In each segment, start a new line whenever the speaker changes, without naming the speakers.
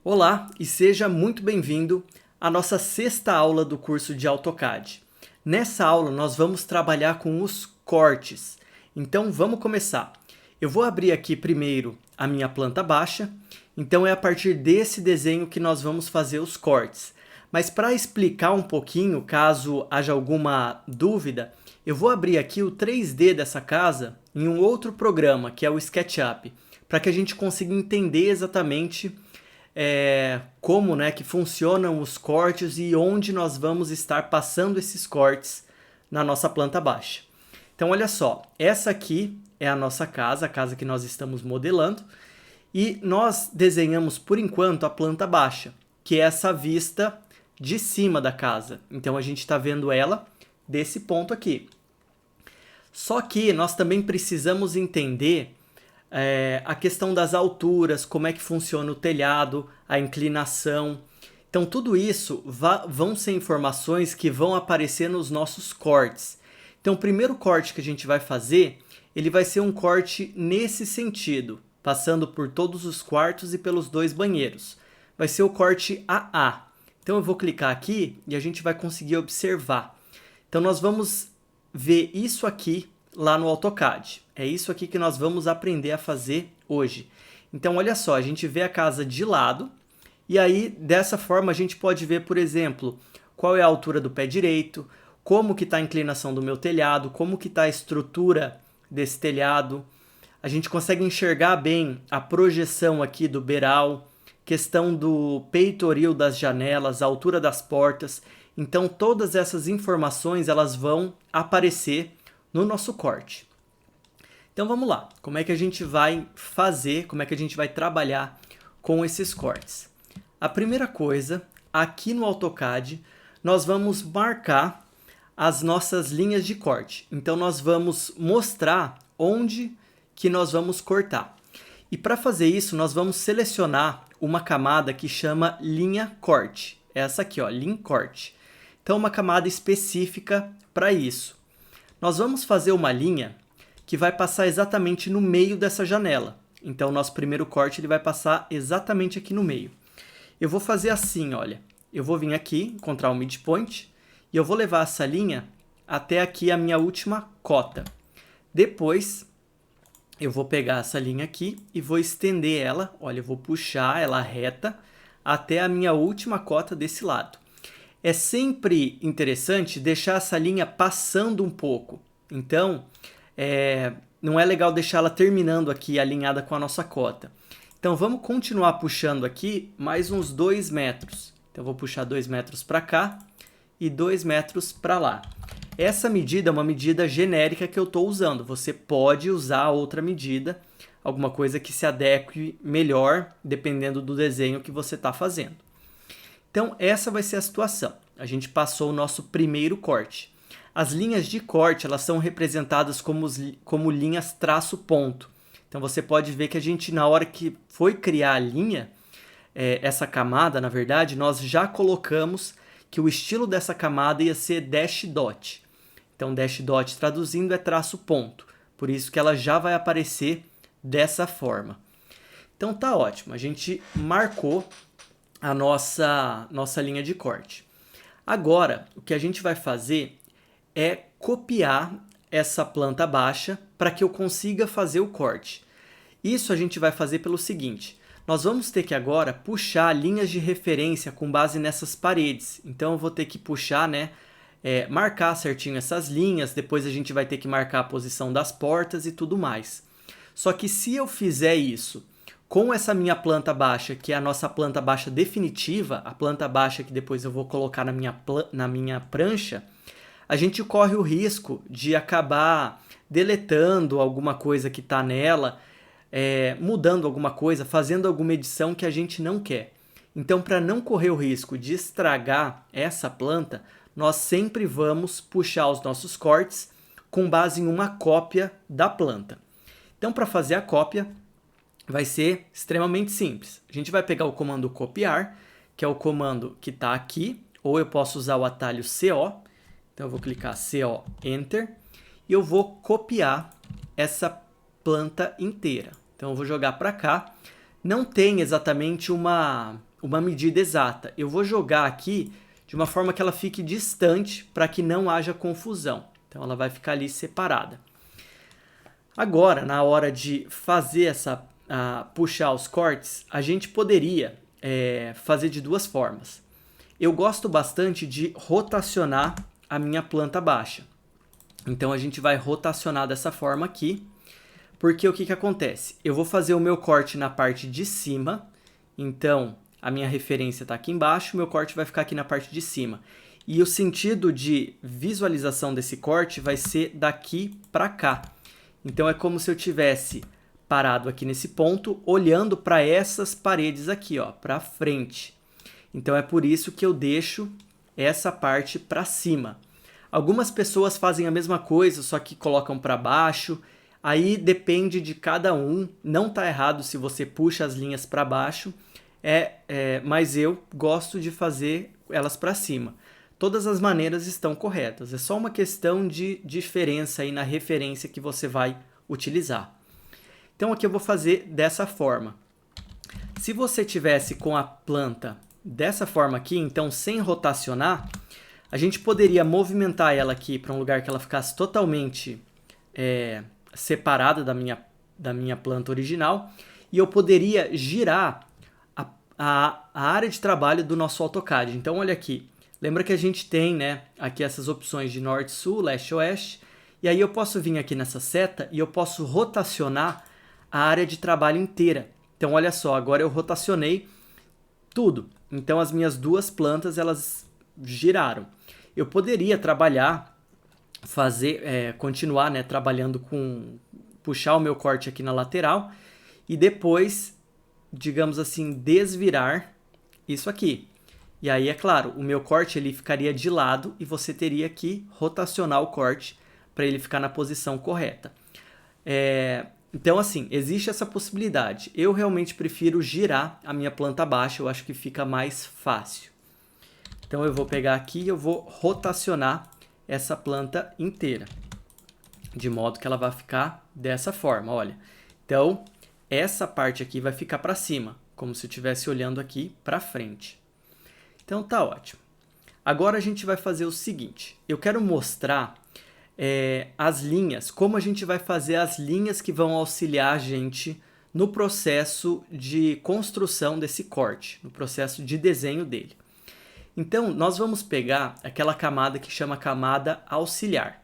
Olá e seja muito bem-vindo à nossa sexta aula do curso de AutoCAD. Nessa aula nós vamos trabalhar com os cortes. Então vamos começar. Eu vou abrir aqui primeiro a minha planta baixa. Então é a partir desse desenho que nós vamos fazer os cortes. Mas para explicar um pouquinho, caso haja alguma dúvida, eu vou abrir aqui o 3D dessa casa em um outro programa, que é o SketchUp, para que a gente consiga entender exatamente como que funcionam os cortes e onde nós vamos estar passando esses cortes na nossa planta baixa. Então olha só, essa aqui é a nossa casa, a casa que nós estamos modelando, e nós desenhamos por enquanto a planta baixa, que é essa vista de cima da casa. Então a gente está vendo ela desse ponto aqui. Só que nós também precisamos entender a questão das alturas, como é que funciona o telhado, a inclinação. Então tudo isso vão ser informações que vão aparecer nos nossos cortes. Então o primeiro corte que a gente vai fazer, ele vai ser um corte nesse sentido, passando por todos os quartos e pelos dois banheiros. Vai ser o corte AA. Então eu vou clicar aqui e a gente vai conseguir observar. Então nós vamos ver isso aqui lá no AutoCAD. É isso aqui que nós vamos aprender a fazer hoje. Então olha só, a gente vê a casa de lado e aí dessa forma a gente pode ver, por exemplo, qual é a altura do pé direito, como que está a inclinação do meu telhado, como que está a estrutura desse telhado. A gente consegue enxergar bem a projeção aqui do beiral, questão do peitoril das janelas, a altura das portas. Então todas essas informações elas vão aparecer no nosso corte. Então vamos lá, como é que a gente vai fazer, como é que a gente vai trabalhar com esses cortes? A primeira coisa, aqui no AutoCAD, nós vamos marcar as nossas linhas de corte. Então nós vamos mostrar onde que nós vamos cortar. E para fazer isso, nós vamos selecionar uma camada que chama linha corte. Essa aqui, ó, linha corte. Então uma camada específica para isso. Nós vamos fazer uma linha que vai passar exatamente no meio dessa janela. Então, o nosso primeiro corte ele vai passar exatamente aqui no meio. Eu vou fazer assim, olha. Eu vou vir aqui, encontrar o midpoint, e eu vou levar essa linha até aqui a minha última cota. Depois, eu vou pegar essa linha aqui e vou estender ela. Olha, eu vou puxar ela reta até a minha última cota desse lado. É sempre interessante deixar essa linha passando um pouco. Então, não é legal deixar ela terminando aqui, alinhada com a nossa cota. Então, vamos continuar puxando aqui mais uns 2 metros. Então, eu vou puxar 2 metros para cá e 2 metros para lá. Essa medida é uma medida genérica que eu estou usando. Você pode usar outra medida, alguma coisa que se adeque melhor, dependendo do desenho que você está fazendo. Então, essa vai ser a situação. A gente passou o nosso primeiro corte. As linhas de corte elas são representadas como linhas traço ponto. Então, você pode ver que a gente, na hora que foi criar a linha, essa camada, na verdade, nós já colocamos que o estilo dessa camada ia ser dash dot. Então, dash dot traduzindo é traço ponto. Por isso que ela já vai aparecer dessa forma. Então, tá ótimo. A gente marcou a nossa linha de corte. Agora, o que a gente vai fazer é copiar essa planta baixa para que eu consiga fazer o corte. Isso a gente vai fazer pelo seguinte, nós vamos ter que agora puxar linhas de referência com base nessas paredes. Então eu vou ter que puxar, marcar certinho essas linhas, depois a gente vai ter que marcar a posição das portas e tudo mais. Só que se eu fizer isso com essa minha planta baixa, que é a nossa planta baixa definitiva, a planta baixa que depois eu vou colocar na minha prancha, a gente corre o risco de acabar deletando alguma coisa que está nela, mudando alguma coisa, fazendo alguma edição que a gente não quer. Então, para não correr o risco de estragar essa planta, nós sempre vamos puxar os nossos cortes com base em uma cópia da planta. Então, para fazer a cópia, vai ser extremamente simples. A gente vai pegar o comando copiar, que é o comando que está aqui, ou eu posso usar o atalho CO. Então eu vou clicar CO, Enter, e eu vou copiar essa planta inteira. Então eu vou jogar para cá. Não tem exatamente uma uma medida exata. Eu vou jogar aqui de uma forma que ela fique distante para que não haja confusão. Então ela vai ficar ali separada. Agora, na hora de fazer puxar os cortes, a gente poderia fazer de duas formas. Eu gosto bastante de rotacionar a minha planta baixa. Então a gente vai rotacionar dessa forma aqui, porque o que acontece? Eu vou fazer o meu corte na parte de cima, então a minha referência está aqui embaixo, o meu corte vai ficar aqui na parte de cima. E o sentido de visualização desse corte vai ser daqui para cá. Então é como se eu tivesse parado aqui nesse ponto, olhando para essas paredes aqui, ó, para frente. Então é por isso que eu deixo essa parte para cima. Algumas pessoas fazem a mesma coisa, só que colocam para baixo. Aí depende de cada um. Não está errado se você puxa as linhas para baixo, mas eu gosto de fazer elas para cima. Todas as maneiras estão corretas. É só uma questão de diferença aí na referência que você vai utilizar. Então aqui eu vou fazer dessa forma. Se você tivesse com a planta dessa forma aqui, então sem rotacionar, a gente poderia movimentar ela aqui para um lugar que ela ficasse totalmente separada da minha planta original, e eu poderia girar a área de trabalho do nosso AutoCAD. Então olha aqui, lembra que a gente tem, né, aqui essas opções de norte, sul, leste, oeste, e aí eu posso vir aqui nessa seta e eu posso rotacionar a área de trabalho inteira. Então olha só, agora eu rotacionei tudo. Então as minhas duas plantas, elas giraram. Eu poderia trabalhar, continuar, né, trabalhando puxar o meu corte aqui na lateral e depois, digamos assim, desvirar isso aqui. E aí, é claro, o meu corte ele ficaria de lado e você teria que rotacionar o corte para ele ficar na posição correta. Então, assim, existe essa possibilidade. Eu realmente prefiro girar a minha planta baixa, eu acho que fica mais fácil. Então, eu vou pegar aqui e eu vou rotacionar essa planta inteira, de modo que ela vai ficar dessa forma, olha. Então, essa parte aqui vai ficar para cima, como se eu estivesse olhando aqui para frente. Então, tá ótimo. Agora a gente vai fazer o seguinte, eu quero mostrar as linhas, como a gente vai fazer as linhas que vão auxiliar a gente no processo de construção desse corte, no processo de desenho dele. Então, nós vamos pegar aquela camada que chama camada auxiliar.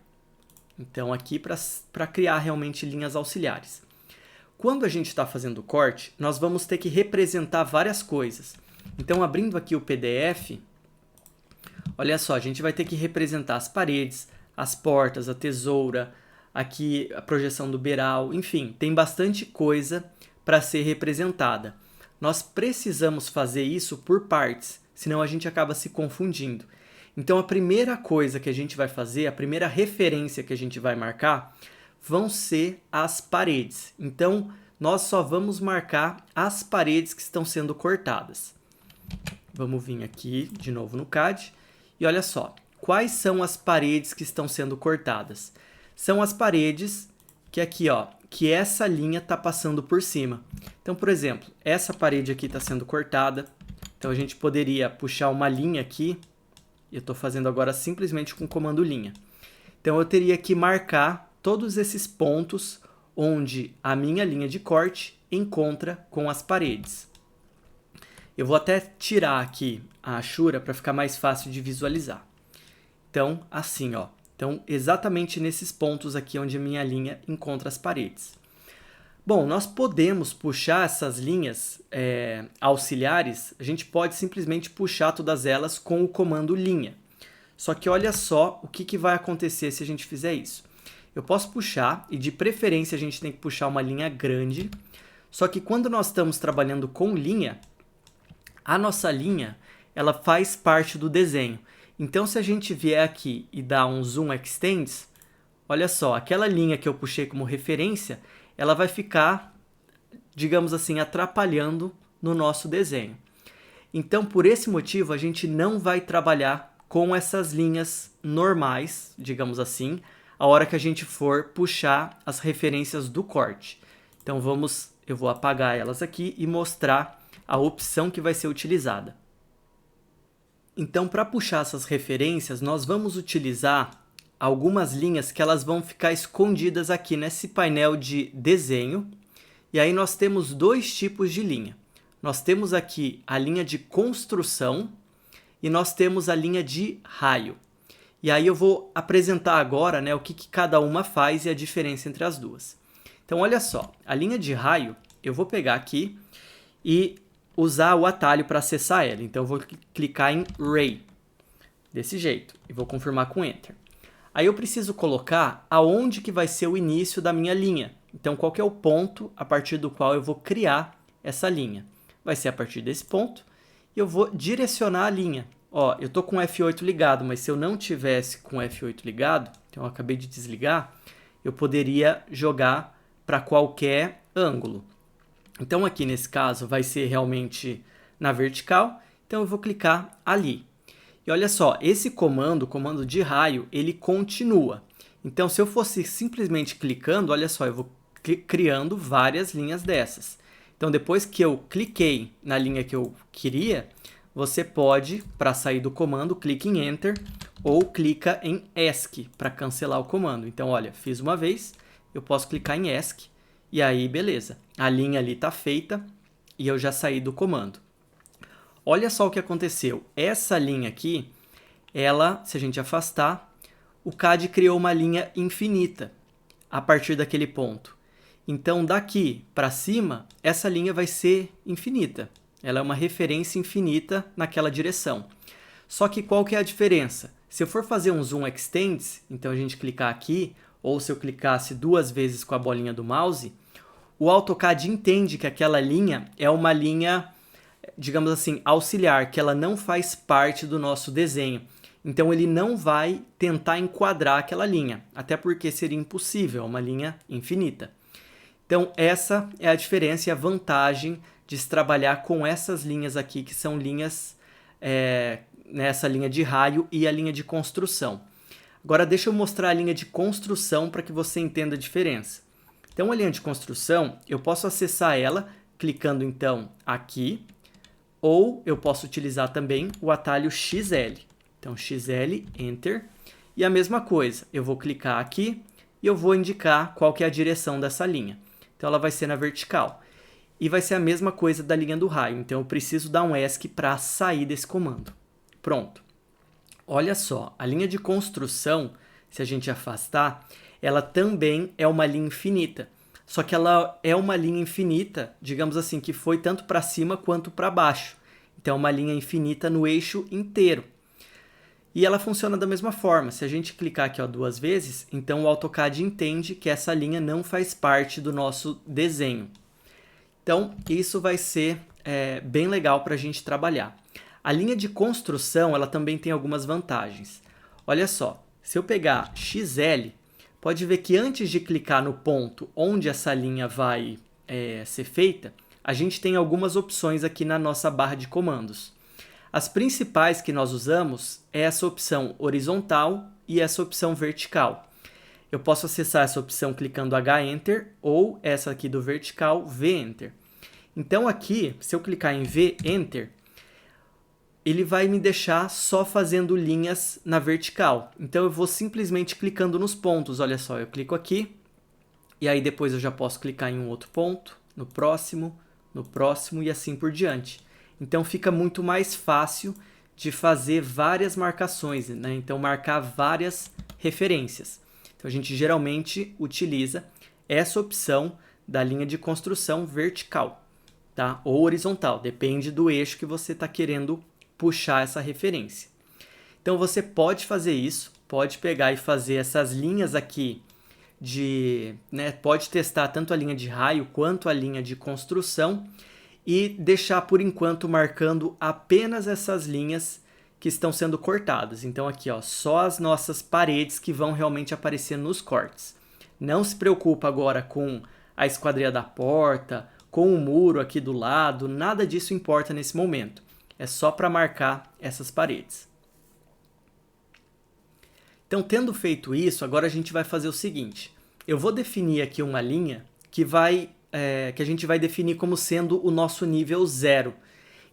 Então, aqui para criar realmente linhas auxiliares. Quando a gente está fazendo o corte, nós vamos ter que representar várias coisas. Então, abrindo aqui o PDF, olha só, a gente vai ter que representar as paredes, as portas, a tesoura, aqui a projeção do beiral, enfim, tem bastante coisa para ser representada. Nós precisamos fazer isso por partes, senão a gente acaba se confundindo. Então a primeira coisa que a gente vai fazer, a primeira referência que a gente vai marcar, vão ser as paredes. Então nós só vamos marcar as paredes que estão sendo cortadas. Vamos vir aqui de novo no CAD e olha só. Quais são as paredes que estão sendo cortadas? São as paredes que aqui, ó, que essa linha está passando por cima. Então, por exemplo, essa parede aqui está sendo cortada. Então, a gente poderia puxar uma linha aqui. Eu estou fazendo agora simplesmente com o comando linha. Então, eu teria que marcar todos esses pontos onde a minha linha de corte encontra com as paredes. Eu vou até tirar aqui a achura para ficar mais fácil de visualizar. Então, assim, ó. Então, exatamente nesses pontos aqui onde a minha linha encontra as paredes. Bom, nós podemos puxar essas linhas auxiliares, a gente pode simplesmente puxar todas elas com o comando linha. Só que olha só o que vai acontecer se a gente fizer isso. Eu posso puxar, e de preferência a gente tem que puxar uma linha grande, só que quando nós estamos trabalhando com linha, a nossa linha ela faz parte do desenho. Então, se a gente vier aqui e dar um Zoom Extends, olha só, aquela linha que eu puxei como referência, ela vai ficar, digamos assim, atrapalhando no nosso desenho. Então, por esse motivo, a gente não vai trabalhar com essas linhas normais, digamos assim, a hora que a gente for puxar as referências do corte. Então, eu vou apagar elas aqui e mostrar a opção que vai ser utilizada. Então, para puxar essas referências, nós vamos utilizar algumas linhas que elas vão ficar escondidas aqui nesse painel de desenho. E aí nós temos dois tipos de linha. Nós temos aqui a linha de construção e nós temos a linha de raio. E aí eu vou apresentar agora, né, o que cada uma faz e a diferença entre as duas. Então, olha só, a linha de raio, eu vou pegar aqui e usar o atalho para acessar ela. Então, eu vou clicar em Ray, desse jeito, e vou confirmar com Enter. Aí eu preciso colocar aonde que vai ser o início da minha linha. Então, qual que é o ponto a partir do qual eu vou criar essa linha? Vai ser a partir desse ponto e eu vou direcionar a linha. Ó, eu estou com o F8 ligado, mas se eu não tivesse com o F8 ligado, então eu acabei de desligar, eu poderia jogar para qualquer ângulo. Então, aqui nesse caso, vai ser realmente na vertical, então eu vou clicar ali. E olha só, esse comando, o comando de raio, ele continua. Então, se eu fosse simplesmente clicando, olha só, eu vou criando várias linhas dessas. Então, depois que eu cliquei na linha que eu queria, você pode, para sair do comando, clique em Enter ou clica em ESC para cancelar o comando. Então, olha, fiz uma vez, eu posso clicar em ESC e aí, beleza. A linha ali está feita e eu já saí do comando. Olha só o que aconteceu. Essa linha aqui, ela, se a gente afastar, o CAD criou uma linha infinita a partir daquele ponto. Então, daqui para cima, essa linha vai ser infinita. Ela é uma referência infinita naquela direção. Só que qual que é a diferença? Se eu for fazer um Zoom Extends, então a gente clicar aqui, ou se eu clicasse duas vezes com a bolinha do mouse, o AutoCAD entende que aquela linha é uma linha, digamos assim, auxiliar, que ela não faz parte do nosso desenho. Então, ele não vai tentar enquadrar aquela linha, até porque seria impossível, é uma linha infinita. Então, essa é a diferença e a vantagem de se trabalhar com essas linhas aqui, que são linhas, nessa linha de raio e a linha de construção. Agora, deixa eu mostrar a linha de construção para que você entenda a diferença. Então, a linha de construção, eu posso acessar ela clicando, então, aqui, ou eu posso utilizar também o atalho XL. Então, XL, Enter, e a mesma coisa, eu vou clicar aqui e eu vou indicar qual que é a direção dessa linha. Então, ela vai ser na vertical. E vai ser a mesma coisa da linha do raio, então eu preciso dar um ESC para sair desse comando. Pronto. Olha só, a linha de construção, se a gente afastar, ela também é uma linha infinita. Só que ela é uma linha infinita, digamos assim, que foi tanto para cima quanto para baixo. Então, é uma linha infinita no eixo inteiro. E ela funciona da mesma forma. Se a gente clicar aqui duas vezes, então o AutoCAD entende que essa linha não faz parte do nosso desenho. Então, isso vai ser bem legal para a gente trabalhar. A linha de construção, ela também tem algumas vantagens. Olha só, se eu pegar XL, pode ver que antes de clicar no ponto onde essa linha vai ser feita, a gente tem algumas opções aqui na nossa barra de comandos. As principais que nós usamos é essa opção horizontal e essa opção vertical. Eu posso acessar essa opção clicando H-Enter ou essa aqui do vertical, V-Enter. Então aqui, se eu clicar em V-Enter, ele vai me deixar só fazendo linhas na vertical. Então eu vou simplesmente clicando nos pontos. Olha só, eu clico aqui e aí depois eu já posso clicar em um outro ponto, no próximo e assim por diante. Então fica muito mais fácil de fazer várias marcações, né? Então marcar várias referências. Então a gente geralmente utiliza essa opção da linha de construção vertical, tá? Ou horizontal, depende do eixo que você está querendo puxar essa referência. Então você pode fazer isso, pode pegar e fazer essas linhas aqui pode testar tanto a linha de raio quanto a linha de construção e deixar por enquanto marcando apenas essas linhas que estão sendo cortadas. Então aqui, ó, só as nossas paredes que vão realmente aparecer nos cortes. Não se preocupa agora com a esquadria da porta, com o muro aqui do lado, nada disso importa nesse momento. É só para marcar essas paredes. Então, tendo feito isso, agora a gente vai fazer o seguinte. Eu vou definir aqui uma linha que vai que a gente vai definir como sendo o nosso nível 0.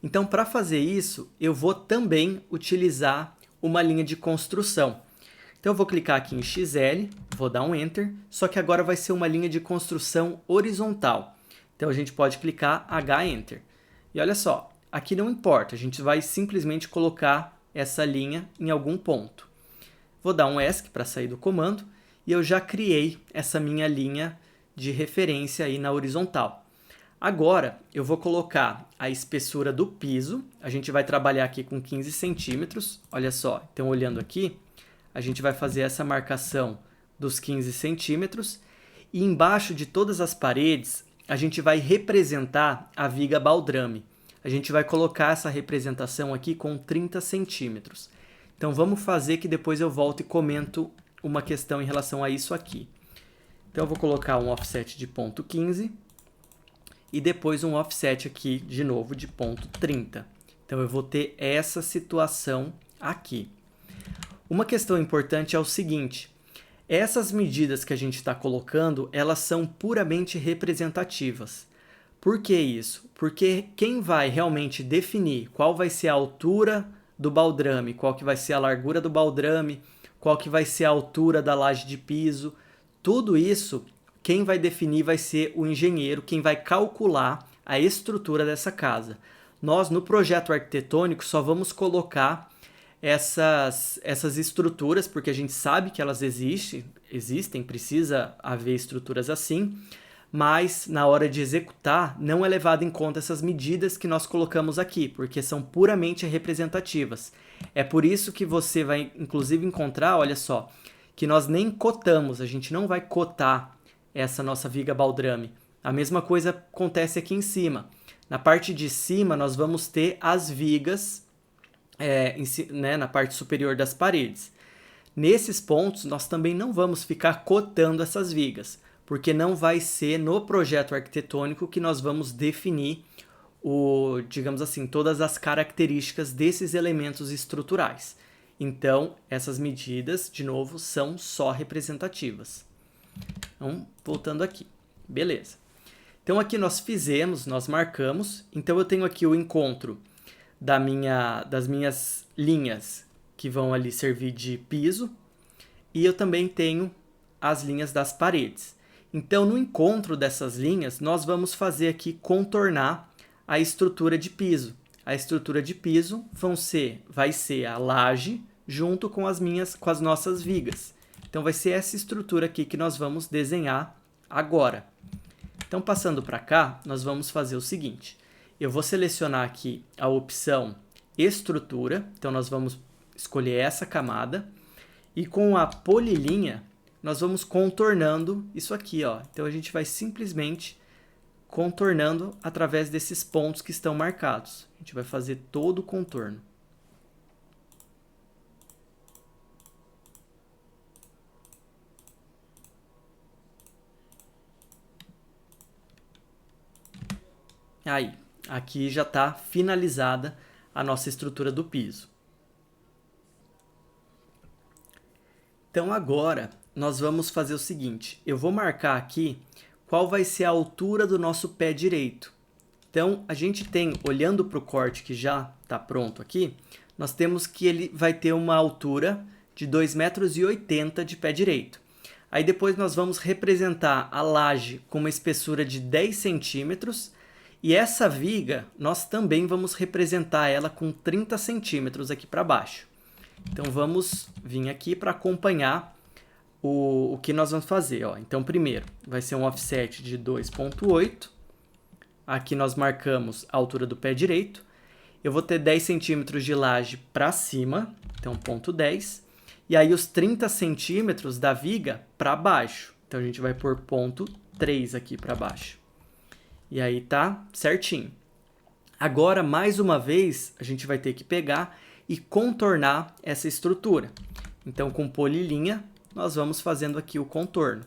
Então, para fazer isso, eu vou também utilizar uma linha de construção. Então, eu vou clicar aqui em XL, vou dar um Enter, só que agora vai ser uma linha de construção horizontal. Então, a gente pode clicar H Enter. E olha só, aqui não importa, a gente vai simplesmente colocar essa linha em algum ponto. Vou dar um ESC para sair do comando e eu já criei essa minha linha de referência aí na horizontal. Agora, eu vou colocar a espessura do piso, a gente vai trabalhar aqui com 15 centímetros, olha só, então olhando aqui, a gente vai fazer essa marcação dos 15 centímetros e embaixo de todas as paredes, a gente vai representar a viga baldrame. A gente vai colocar essa representação aqui com 30 centímetros. Então, vamos fazer que depois eu volto e comento uma questão em relação a isso aqui. Então, eu vou colocar um offset de 0,15 e depois um offset aqui, de novo, de 0,30. Então, eu vou ter essa situação aqui. Uma questão importante é o seguinte, essas medidas que a gente está colocando, elas são puramente representativas. Por que isso? Porque quem vai realmente definir qual vai ser a altura do baldrame, qual que vai ser a largura do baldrame, qual que vai ser a altura da laje de piso, tudo isso, quem vai definir vai ser o engenheiro, quem vai calcular a estrutura dessa casa. Nós, no projeto arquitetônico, só vamos colocar essas estruturas, porque a gente sabe que elas existem, precisa haver estruturas assim, mas na hora de executar não é levado em conta essas medidas que nós colocamos aqui, porque são puramente representativas. É por isso que você vai, inclusive, encontrar, olha só, que nós nem cotamos, a gente não vai cotar essa nossa viga baldrame. A mesma coisa acontece aqui em cima. Na parte de cima, nós vamos ter as vigas na parte superior das paredes. Nesses pontos, nós também não vamos ficar cotando essas vigas, porque não vai ser no projeto arquitetônico que nós vamos definir, digamos assim, todas as características desses elementos estruturais. Então, essas medidas, de novo, são só representativas. Então, voltando aqui. Beleza. Então, aqui nós marcamos. Então, eu tenho aqui o encontro das minhas linhas que vão ali servir de piso. E eu também tenho as linhas das paredes. Então, no encontro dessas linhas, nós vamos fazer aqui contornar a estrutura de piso. A estrutura de piso vai ser a laje junto com as nossas vigas. Então, vai ser essa estrutura aqui que nós vamos desenhar agora. Então, passando para cá, nós vamos fazer o seguinte. Eu vou selecionar aqui a opção Estrutura. Então, nós vamos escolher essa camada. E com a polilinha, nós vamos contornando isso aqui, ó. Então, a gente vai simplesmente contornando através desses pontos que estão marcados. A gente vai fazer todo o contorno. Aí, aqui já está finalizada a nossa estrutura do piso. Então, agora, nós vamos fazer o seguinte. Eu vou marcar aqui qual vai ser a altura do nosso pé direito. Então, a gente tem, olhando para o corte que já está pronto aqui, nós temos que ele vai ter uma altura de 2,80 m de pé direito. Aí depois nós vamos representar a laje com uma espessura de 10 centímetros e essa viga nós também vamos representar ela com 30 centímetros aqui para baixo. Então vamos vir aqui para acompanhar o que nós vamos fazer. Ó. Então primeiro vai ser um offset de 2,8. Aqui nós marcamos a altura do pé direito. Eu vou ter 10 centímetros de laje para cima, então 0,10. E aí os 30 centímetros da viga para baixo. Então a gente vai pôr 0,3 aqui para baixo. E aí tá certinho. Agora, mais uma vez, a gente vai ter que pegar e contornar essa estrutura. Então, com polilinha, nós vamos fazendo aqui o contorno.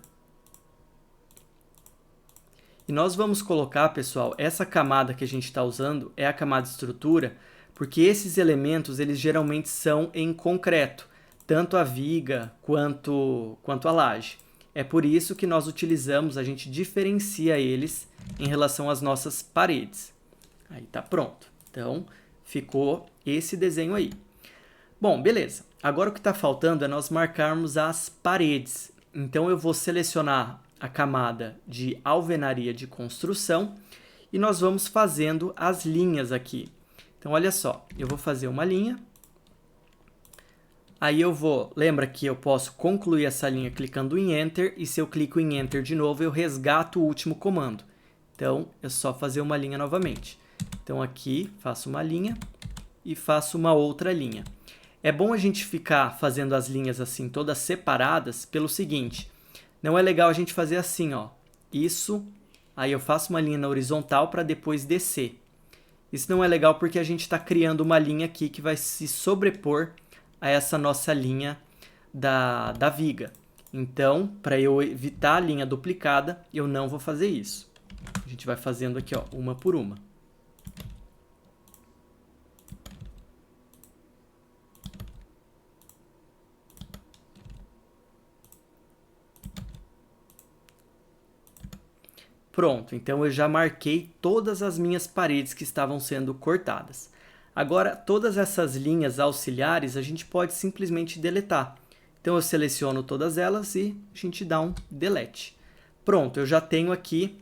E nós vamos colocar, pessoal, essa camada que a gente está usando é a camada estrutura, porque esses elementos, eles geralmente são em concreto, tanto a viga quanto a laje. É por isso que nós utilizamos, a gente diferencia eles em relação às nossas paredes. Aí tá pronto. Então, ficou esse desenho aí. Bom, beleza. Agora o que está faltando é nós marcarmos as paredes. Então, eu vou selecionar a camada de alvenaria de construção e nós vamos fazendo as linhas aqui. Então, olha só, eu vou fazer uma linha. Aí eu vou, lembra que eu posso concluir essa linha clicando em Enter, e se eu clico em Enter de novo, eu resgato o último comando. Então, é só fazer uma linha novamente. Então, aqui, faço uma linha e faço uma outra linha. É bom a gente ficar fazendo as linhas assim, todas separadas, pelo seguinte, não é legal a gente fazer assim, ó, isso, aí eu faço uma linha na horizontal para depois descer. Isso não é legal porque a gente está criando uma linha aqui que vai se sobrepor a essa nossa linha da viga. Então, para eu evitar a linha duplicada, eu não vou fazer isso. A gente vai fazendo aqui, ó, uma por uma. Pronto, então eu já marquei todas as minhas paredes que estavam sendo cortadas. Agora, todas essas linhas auxiliares a gente pode simplesmente deletar. Então eu seleciono todas elas e a gente dá um delete. Pronto, eu já tenho aqui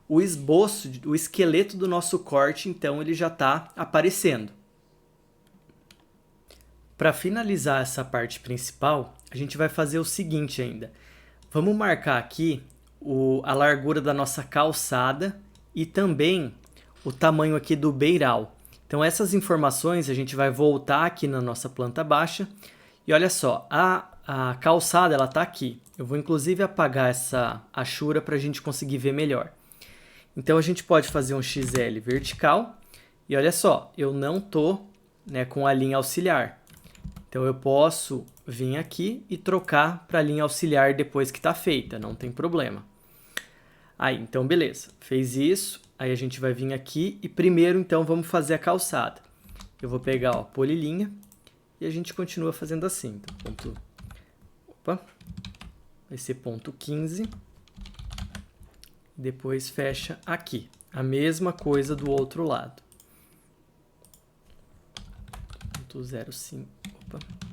o esboço, o esqueleto do nosso corte, então ele já está aparecendo. Para finalizar essa parte principal, a gente vai fazer o seguinte ainda. Vamos marcar aqui a largura da nossa calçada e também o tamanho aqui do beiral. Então essas informações a gente vai voltar aqui na nossa planta baixa e olha só, a calçada ela está aqui. Eu vou inclusive apagar essa achura para a gente conseguir ver melhor. Então a gente pode fazer um XL vertical e olha só, eu não estou, né, com a linha auxiliar. Então eu posso vir aqui e trocar para a linha auxiliar depois que está feita, não tem problema. Aí, então beleza, fez isso, aí a gente vai vir aqui e primeiro então vamos fazer a calçada. Eu vou pegar, ó, polilinha e a gente continua fazendo assim. Então, vai ser ponto 15, depois fecha aqui. A mesma coisa do outro lado. Ponto 05,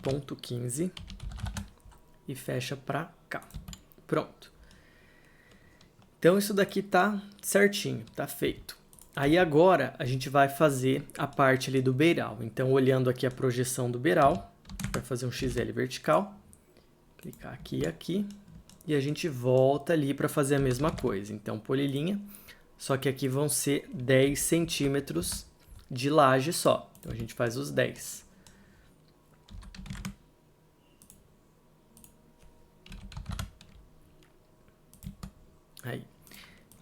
ponto 15 e fecha para cá. Pronto. Então isso daqui tá certinho, tá feito. Aí agora a gente vai fazer a parte ali do beiral. Então olhando aqui a projeção do beiral, vai fazer um XL vertical, clicar aqui e aqui, e a gente volta ali para fazer a mesma coisa. Então polilinha, só que aqui vão ser 10 centímetros de laje só. Então a gente faz os 10. Aí.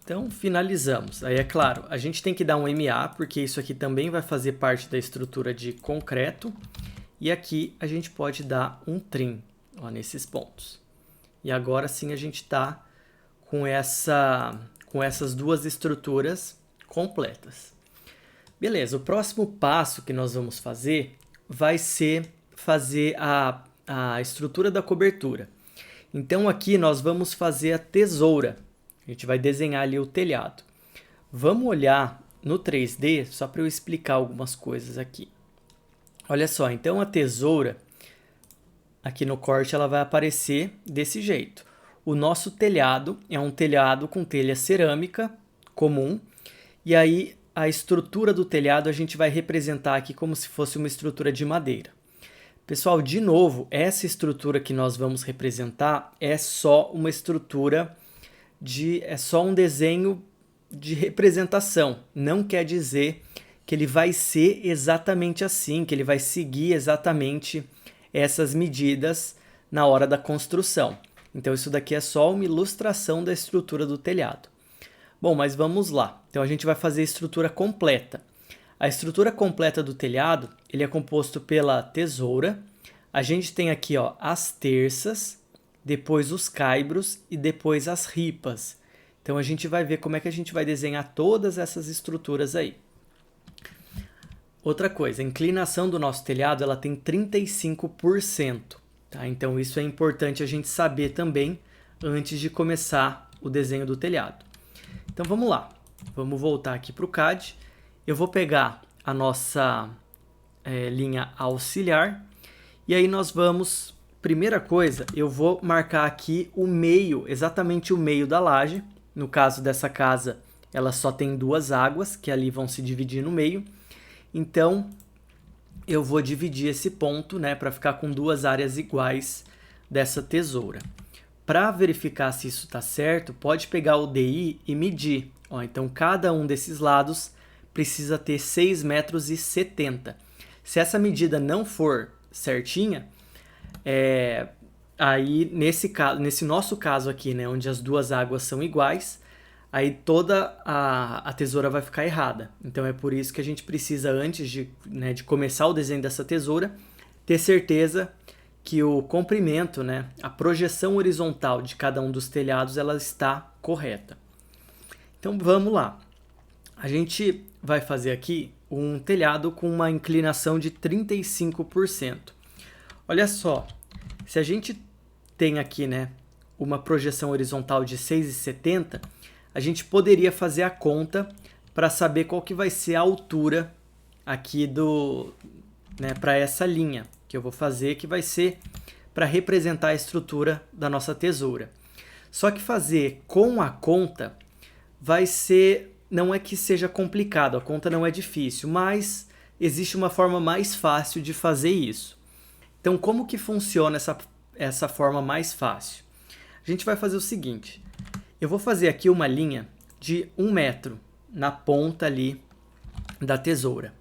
Então, finalizamos. Aí, é claro, a gente tem que dar um MA, porque isso aqui também vai fazer parte da estrutura de concreto. E aqui a gente pode dar um trim, ó, nesses pontos. E agora sim a gente está com essas duas estruturas completas. Beleza, o próximo passo que nós vamos fazer vai ser fazer a estrutura da cobertura. Então, aqui nós vamos fazer a tesoura. A gente vai desenhar ali o telhado. Vamos olhar no 3D, só para eu explicar algumas coisas aqui. Olha só, então a tesoura, aqui no corte, ela vai aparecer desse jeito. O nosso telhado é um telhado com telha cerâmica comum, e aí a estrutura do telhado a gente vai representar aqui como se fosse uma estrutura de madeira. Pessoal, de novo, essa estrutura que nós vamos representar é só uma estrutura é só um desenho de representação. Não quer dizer que ele vai ser exatamente assim, que ele vai seguir exatamente essas medidas na hora da construção. Então isso daqui é só uma ilustração da estrutura do telhado. Bom, mas vamos lá. Então a gente vai fazer a estrutura completa. A estrutura completa do telhado, ele é composto pela tesoura. A gente tem aqui, ó, as terças, depois os caibros e depois as ripas. Então a gente vai ver como é que a gente vai desenhar todas essas estruturas aí. Outra coisa, a inclinação do nosso telhado ela tem 35%. Tá? Então isso é importante a gente saber também antes de começar o desenho do telhado. Então vamos lá, vamos voltar aqui para o CAD. Eu vou pegar a nossa linha auxiliar e aí nós vamos, primeira coisa, eu vou marcar aqui o meio, exatamente o meio da laje. No caso dessa casa, ela só tem duas águas que ali vão se dividir no meio. Então eu vou dividir esse ponto, né, para ficar com duas áreas iguais dessa tesoura. Para verificar se isso está certo, pode pegar o DI e medir. Ó, então, cada um desses lados precisa ter 6,70 metros. Se essa medida não for certinha, aí nesse nosso caso aqui, né, onde as duas águas são iguais, aí toda a tesoura vai ficar errada. Então é por isso que a gente precisa, antes de começar o desenho dessa tesoura, ter certeza que o comprimento, né, a projeção horizontal de cada um dos telhados, ela está correta. Então vamos lá. A gente vai fazer aqui um telhado com uma inclinação de 35%. Olha só, se a gente tem aqui, né, uma projeção horizontal de 6,70, a gente poderia fazer a conta para saber qual que vai ser a altura aqui para essa linha que eu vou fazer, que vai ser para representar a estrutura da nossa tesoura. Só que fazer com a conta não é que seja complicado, a conta não é difícil, mas existe uma forma mais fácil de fazer isso. Então, como que funciona essa forma mais fácil? A gente vai fazer o seguinte, eu vou fazer aqui uma linha de 1 metro na ponta ali da tesoura.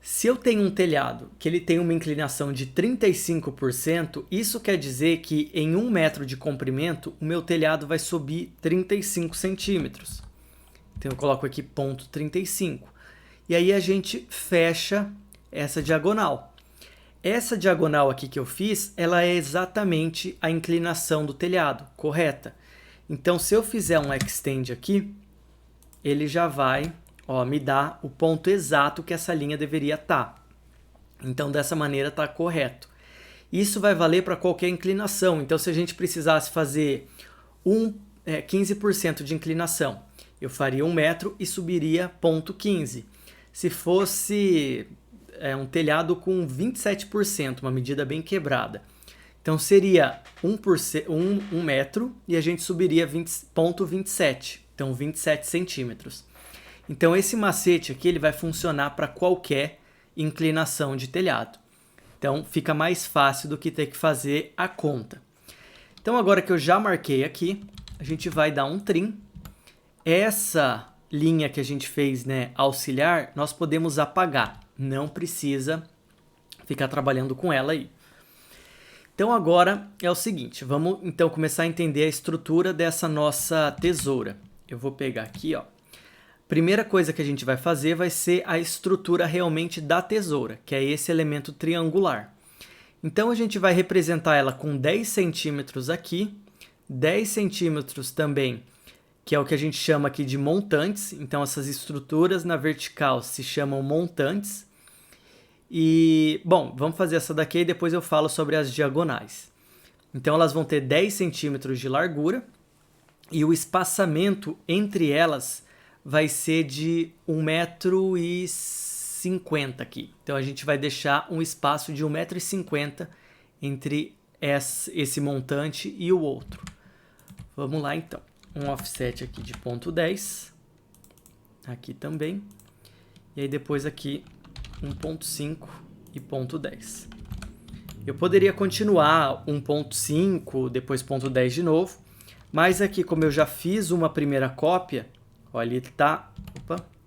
Se eu tenho um telhado que ele tem uma inclinação de 35%, isso quer dizer que em 1 metro de comprimento, o meu telhado vai subir 35 centímetros. Então eu coloco aqui ponto 35. E aí a gente fecha essa diagonal. Essa diagonal aqui que eu fiz, ela é exatamente a inclinação do telhado, correta? Então se eu fizer um extend aqui, ele já vai me dar o ponto exato que essa linha deveria estar. Então, dessa maneira, está correto. Isso vai valer para qualquer inclinação. Então, se a gente precisasse fazer 15% de inclinação, eu faria 1 metro e subiria 0,15. Se fosse um telhado com 27%, uma medida bem quebrada, então seria 1 metro e a gente subiria 0,27, então 27 centímetros. Então esse macete aqui ele vai funcionar para qualquer inclinação de telhado. Então fica mais fácil do que ter que fazer a conta. Então agora que eu já marquei aqui, a gente vai dar um trim. Essa linha que a gente fez, né, auxiliar, nós podemos apagar. Não precisa ficar trabalhando com ela aí. Então agora é o seguinte, vamos então começar a entender a estrutura dessa nossa tesoura. Eu vou pegar aqui, ó. Primeira coisa que a gente vai fazer vai ser a estrutura realmente da tesoura, que é esse elemento triangular. Então a gente vai representar ela com 10 centímetros aqui, 10 centímetros também, que é o que a gente chama aqui de montantes. Então essas estruturas na vertical se chamam montantes. E, bom, vamos fazer essa daqui e depois eu falo sobre as diagonais. Então elas vão ter 10 centímetros de largura e o espaçamento entre elas vai ser de 1,50 m aqui. Então a gente vai deixar um espaço de 1,50 m entre esse montante e o outro. Vamos lá então. Um offset aqui de 0,10. Aqui também. E aí depois aqui 1,5 e 0,10. Eu poderia continuar 1,5, depois 0,10 de novo. Mas aqui, como eu já fiz uma primeira cópia, olha,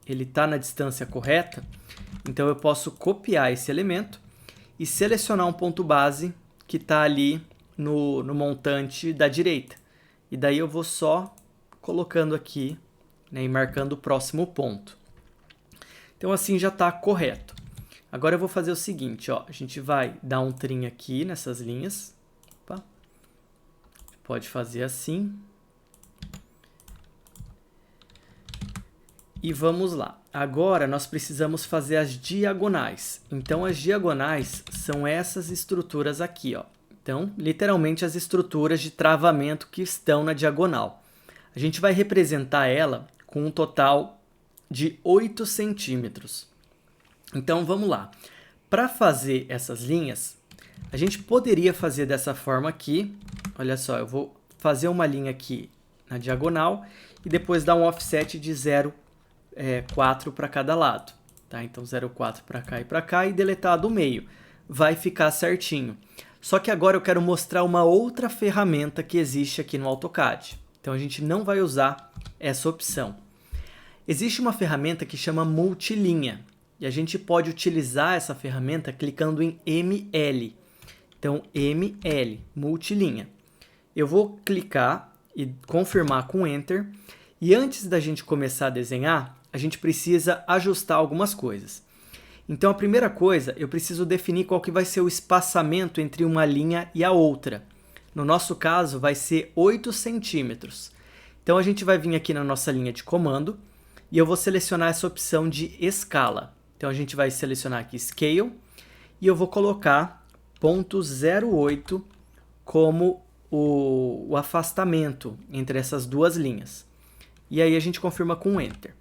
ele tá na distância correta, então eu posso copiar esse elemento e selecionar um ponto base que está ali no montante da direita. E daí eu vou só colocando aqui, né, e marcando o próximo ponto. Então assim já está correto. Agora eu vou fazer o seguinte, ó, a gente vai dar um trim aqui nessas linhas. Opa. Pode fazer assim. E vamos lá. Agora nós precisamos fazer as diagonais. Então as diagonais são essas estruturas aqui, ó. Então, literalmente as estruturas de travamento que estão na diagonal. A gente vai representar ela com um total de 8 centímetros. Então, vamos lá. Para fazer essas linhas, a gente poderia fazer dessa forma aqui. Olha só, eu vou fazer uma linha aqui na diagonal e depois dar um offset de 0,4 para cada lado. Tá? Então, 0,4 para cá e deletar do meio. Vai ficar certinho. Só que agora eu quero mostrar uma outra ferramenta que existe aqui no AutoCAD. Então, a gente não vai usar essa opção. Existe uma ferramenta que chama multilinha. E a gente pode utilizar essa ferramenta clicando em ML. Então, ML, multilinha. Eu vou clicar e confirmar com Enter. E antes da gente começar a desenhar, a gente precisa ajustar algumas coisas. Então, a primeira coisa, eu preciso definir qual que vai ser o espaçamento entre uma linha e a outra. No nosso caso, vai ser 8 centímetros. Então, a gente vai vir aqui na nossa linha de comando e eu vou selecionar essa opção de escala. Então, a gente vai selecionar aqui Scale e eu vou colocar 0,08 como o afastamento entre essas duas linhas. E aí a gente confirma com Enter.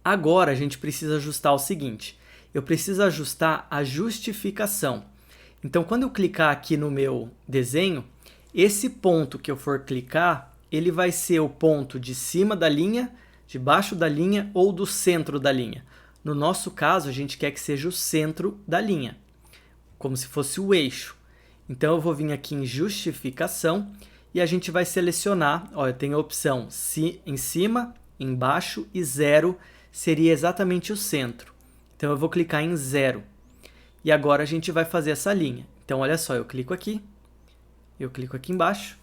Agora, a gente precisa ajustar o seguinte. Eu preciso ajustar a justificação. Então, quando eu clicar aqui no meu desenho, esse ponto que eu for clicar, ele vai ser o ponto de cima da linha, de baixo da linha ou do centro da linha. No nosso caso, a gente quer que seja o centro da linha, como se fosse o eixo. Então, eu vou vir aqui em justificação e a gente vai selecionar, ó, eu tenho a opção em cima, embaixo e 0 seria exatamente o centro. Então, eu vou clicar em 0. E agora a gente vai fazer essa linha. Então, olha só, eu clico aqui embaixo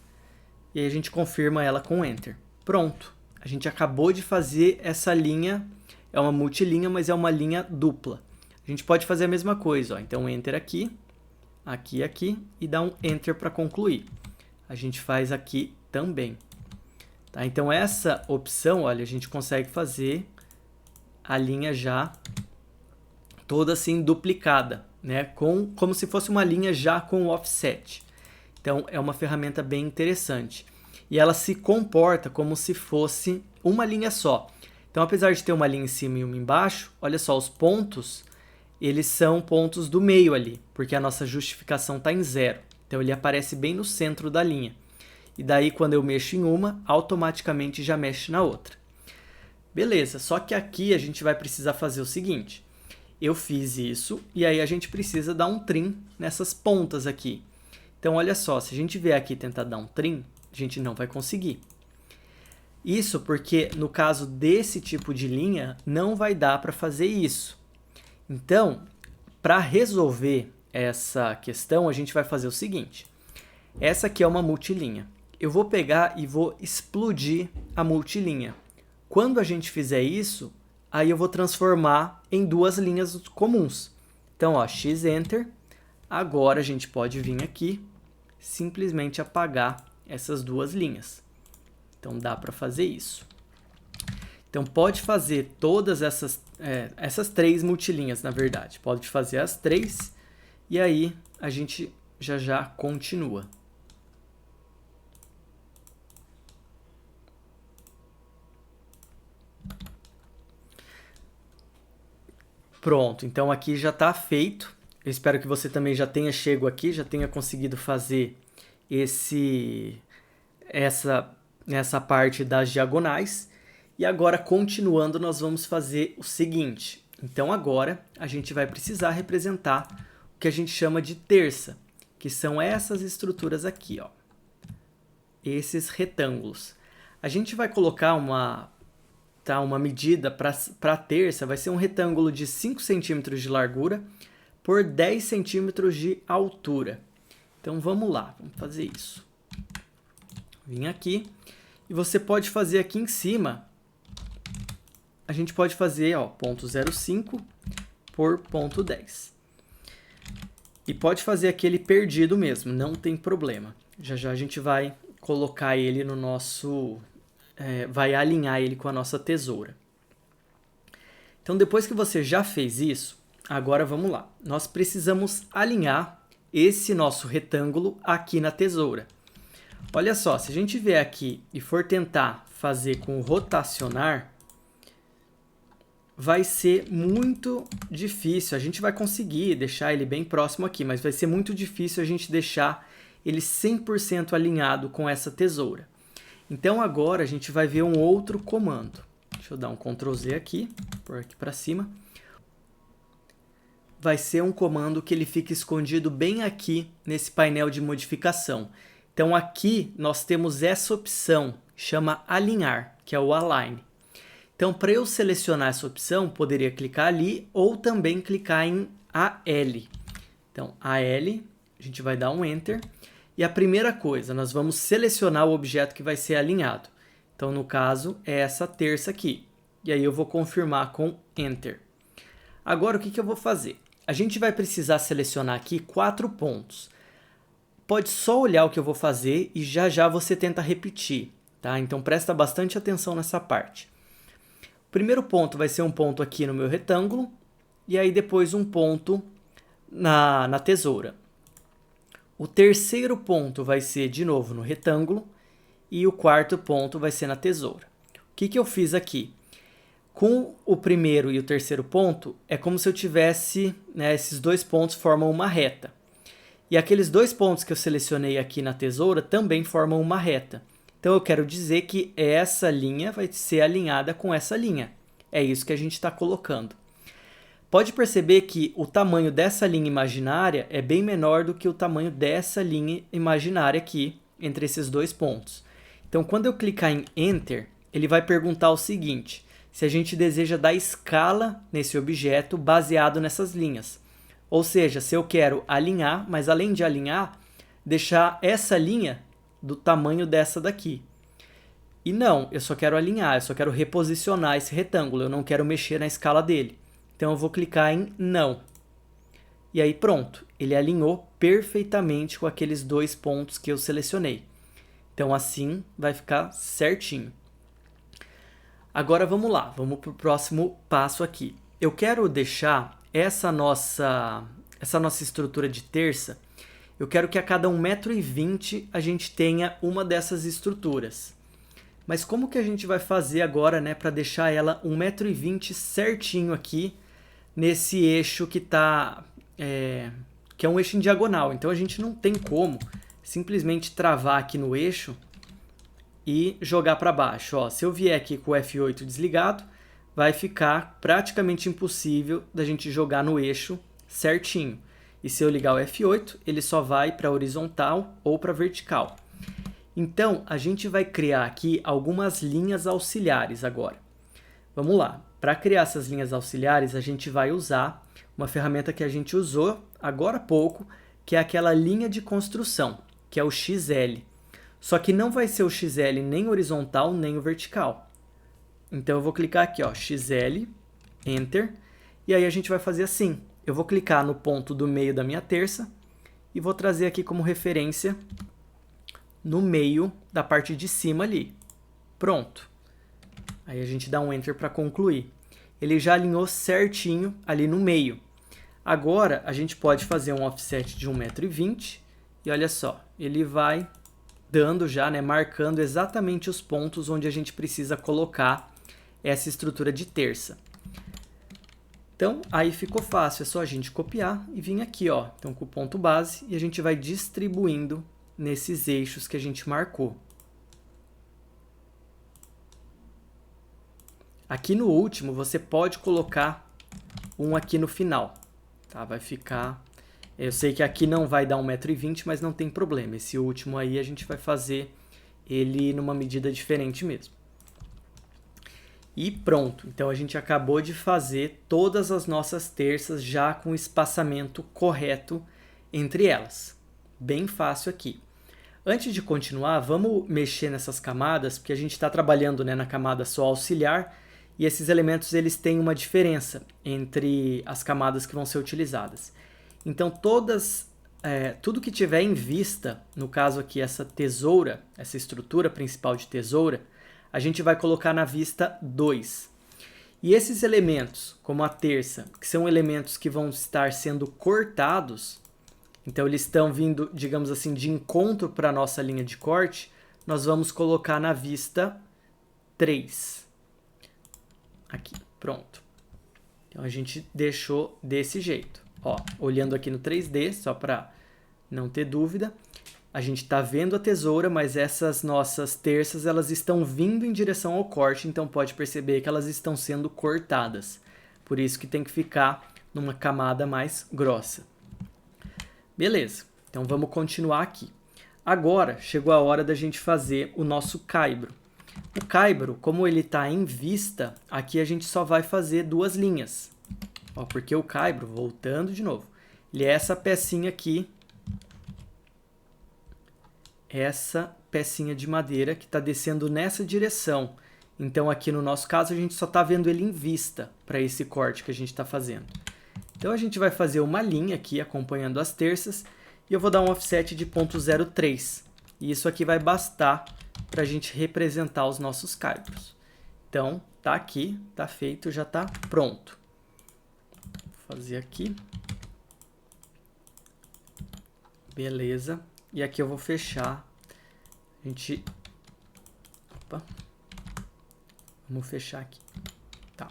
e aí a gente confirma ela com Enter. Pronto, a gente acabou de fazer essa linha. É uma multilinha, mas é uma linha dupla. A gente pode fazer a mesma coisa, ó. Então, Enter aqui, aqui e dá um Enter para concluir. A gente faz aqui também. Tá? Então, essa opção, olha, a gente consegue fazer a linha já toda assim duplicada, né? Como se fosse uma linha já com offset. Então, é uma ferramenta bem interessante. E ela se comporta como se fosse uma linha só. Então, apesar de ter uma linha em cima e uma embaixo, olha só, os pontos, eles são pontos do meio ali, porque a nossa justificação está em 0. Então, ele aparece bem no centro da linha. E daí, quando eu mexo em uma, automaticamente já mexe na outra. Beleza, só que aqui a gente vai precisar fazer o seguinte. Eu fiz isso e aí a gente precisa dar um trim nessas pontas aqui. Então, olha só, se a gente vier aqui e tentar dar um trim, a gente não vai conseguir. Isso porque, no caso desse tipo de linha, não vai dar para fazer isso. Então, para resolver essa questão, a gente vai fazer o seguinte. Essa aqui é uma multilinha. Eu vou pegar e vou explodir a multilinha. Quando a gente fizer isso, aí eu vou transformar em duas linhas comuns. Então, ó, X-Enter. Agora a gente pode vir aqui, simplesmente apagar essas duas linhas. Então, dá para fazer isso. Então, pode fazer todas essas 3 multilinhas, na verdade. Pode fazer as 3 e aí a gente já continua. Pronto, então aqui já está feito. Eu espero que você também já tenha chego aqui, já tenha conseguido fazer essa parte das diagonais. E agora, continuando, nós vamos fazer o seguinte. Então, agora, a gente vai precisar representar o que a gente chama de terça, que são essas estruturas aqui, ó. Esses retângulos. A gente vai colocar uma medida para a terça, vai ser um retângulo de 5 centímetros de largura por 10 centímetros de altura. Então, vamos lá, vamos fazer isso. Vim aqui e você pode fazer aqui em cima, a gente pode fazer, ó, 0,05 por 0,10. E pode fazer aquele perdido mesmo, não tem problema. Já a gente vai colocar ele no nosso... vai alinhar ele com a nossa tesoura. Então, depois que você já fez isso, agora vamos lá. Nós precisamos alinhar esse nosso retângulo aqui na tesoura. Olha só, se a gente vier aqui e for tentar fazer com rotacionar, vai ser muito difícil. A gente vai conseguir deixar ele bem próximo aqui, mas vai ser muito difícil a gente deixar ele 100% alinhado com essa tesoura. Então agora a gente vai ver um outro comando. Deixa eu dar um Ctrl Z aqui, por aqui para cima. Vai ser um comando que ele fica escondido bem aqui nesse painel de modificação. Então aqui nós temos essa opção, chama alinhar, que é o Align. Então para eu selecionar essa opção, poderia clicar ali ou também clicar em AL. Então AL, a gente vai dar um Enter. E a primeira coisa, nós vamos selecionar o objeto que vai ser alinhado. Então no caso é essa terça aqui. E aí eu vou confirmar com Enter. Agora o que eu vou fazer? A gente vai precisar selecionar aqui 4 pontos. Pode só olhar o que eu vou fazer e já já você tenta repetir, tá? Então presta bastante atenção nessa parte. O primeiro ponto vai ser um ponto aqui no meu retângulo e aí depois um ponto na tesoura. O terceiro ponto vai ser de novo no retângulo e o quarto ponto vai ser na tesoura. O que eu fiz aqui? Com o primeiro e o terceiro ponto é como se eu tivesse, né, esses dois pontos formam uma reta. E aqueles 2 pontos que eu selecionei aqui na tesoura também formam uma reta. Então eu quero dizer que essa linha vai ser alinhada com essa linha. É isso que a gente está colocando. Pode perceber que o tamanho dessa linha imaginária é bem menor do que o tamanho dessa linha imaginária aqui, entre esses 2 pontos. Então quando eu clicar em Enter, ele vai perguntar o seguinte, se a gente deseja dar escala nesse objeto baseado nessas linhas. Ou seja, se eu quero alinhar, mas além de alinhar, deixar essa linha do tamanho dessa daqui. E não, eu só quero alinhar, eu só quero reposicionar esse retângulo, eu não quero mexer na escala dele. Então eu vou clicar em não. E aí pronto, ele alinhou perfeitamente com aqueles 2 pontos que eu selecionei. Então assim vai ficar certinho. Agora vamos lá, vamos para o próximo passo aqui. Eu quero deixar essa nossa estrutura de terça, eu quero que a cada 1,20 m a gente tenha uma dessas estruturas. Mas como que a gente vai fazer agora, né, para deixar ela 1,20 m certinho aqui nesse eixo que que é um eixo em diagonal? Então a gente não tem como simplesmente travar aqui no eixo e jogar para baixo. Ó, se eu vier aqui com o F8 desligado, vai ficar praticamente impossível da gente jogar no eixo certinho. E se eu ligar o F8, ele só vai para horizontal ou para vertical. Então, a gente vai criar aqui algumas linhas auxiliares agora. Vamos lá. Para criar essas linhas auxiliares, a gente vai usar uma ferramenta que a gente usou agora há pouco, que é aquela linha de construção, que é o XL. Só que não vai ser o XL nem horizontal, nem o vertical. Então eu vou clicar aqui, ó, XL, Enter, e aí a gente vai fazer assim. Eu vou clicar no ponto do meio da minha terça e vou trazer aqui como referência no meio da parte de cima ali. Pronto. Aí a gente dá um Enter para concluir. Ele já alinhou certinho ali no meio. Agora a gente pode fazer um offset de 1,20 m e olha só, ele vai dando já, né, marcando exatamente os pontos onde a gente precisa colocar essa estrutura de terça. Então, aí ficou fácil, é só a gente copiar e vir aqui, ó, então com o ponto base, e a gente vai distribuindo nesses eixos que a gente marcou. Aqui no último, você pode colocar um aqui no final, tá? Vai ficar... Eu sei que aqui não vai dar 1,20 m, mas não tem problema. Esse último aí a gente vai fazer ele numa medida diferente mesmo. E pronto, então a gente acabou de fazer todas as nossas terças já com o espaçamento correto entre elas. Bem fácil aqui. Antes de continuar, vamos mexer nessas camadas, porque a gente está trabalhando, né, na camada só auxiliar, e esses elementos eles têm uma diferença entre as camadas que vão ser utilizadas. Então tudo que tiver em vista, no caso aqui essa tesoura, essa estrutura principal de tesoura, a gente vai colocar na vista 2. E esses elementos, como a terça, que são elementos que vão estar sendo cortados, Então eles estão vindo, digamos assim, de encontro para a nossa linha de corte, nós vamos colocar na vista 3. Aqui, pronto. Então a gente deixou desse jeito. Ó, olhando aqui no 3D, só para não ter dúvida, a gente está vendo a tesoura, mas essas nossas terças elas estão vindo em direção ao corte, então pode perceber que elas estão sendo cortadas. Por isso que tem que ficar numa camada mais grossa. Beleza, então vamos continuar aqui. Agora chegou a hora da gente fazer o nosso caibro. O caibro, como ele está em vista, aqui a gente só vai fazer 2 linhas. Ó, porque o caibro, voltando de novo, ele é essa pecinha aqui, essa pecinha de madeira que está descendo nessa direção. Então aqui no nosso caso a gente só está vendo ele em vista para esse corte que a gente está fazendo. Então a gente vai fazer uma linha aqui acompanhando as terças e eu vou dar um offset de 0.03. E isso aqui vai bastar para a gente representar os nossos caibros. Então tá aqui, tá feito, já tá pronto. Vou fazer aqui. Beleza. E aqui eu vou fechar. A gente... Opa. Vamos fechar aqui. Tá.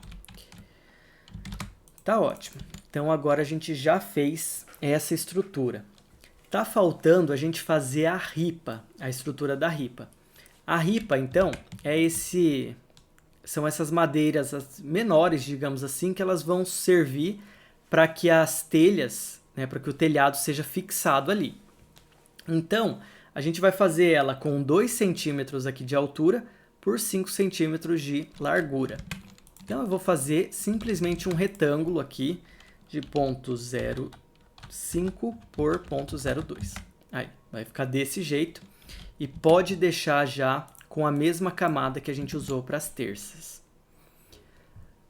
Tá ótimo. Então agora a gente já fez essa estrutura. Tá faltando a gente fazer a ripa, a estrutura da ripa. A ripa, então, são essas madeiras as menores, digamos assim, que elas vão servir para que as telhas, né, para que o telhado seja fixado ali. Então, a gente vai fazer ela com 2 centímetros aqui de altura por 5 centímetros de largura. Então, eu vou fazer simplesmente um retângulo aqui de 0.05 por 0.02. Aí, vai ficar desse jeito. E pode deixar já com a mesma camada que a gente usou para as terças.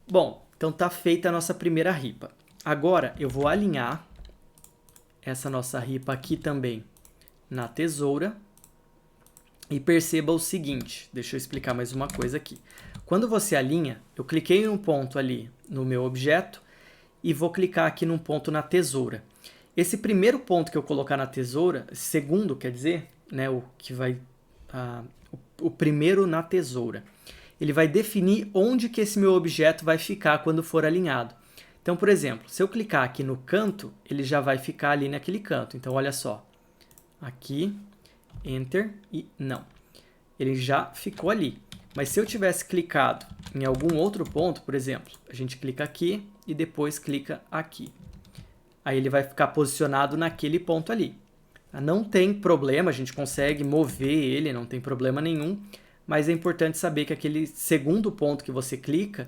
Bom, então tá feita a nossa primeira ripa. Agora, eu vou alinhar essa nossa ripa aqui também na tesoura. E perceba o seguinte, deixa eu explicar mais uma coisa aqui. Quando você alinha, eu cliquei em um ponto ali no meu objeto e vou clicar aqui num ponto na tesoura. Esse primeiro ponto que eu colocar na tesoura, segundo quer dizer, né, o primeiro na tesoura, ele vai definir onde que esse meu objeto vai ficar quando for alinhado. Então, por exemplo, se eu clicar aqui no canto, ele já vai ficar ali naquele canto. Então, olha só, aqui, Enter e não. Ele já ficou ali. Mas se eu tivesse clicado em algum outro ponto, por exemplo, a gente clica aqui e depois clica aqui. Aí ele vai ficar posicionado naquele ponto ali. Não tem problema, a gente consegue mover ele, não tem problema nenhum, mas é importante saber que aquele segundo ponto que você clica,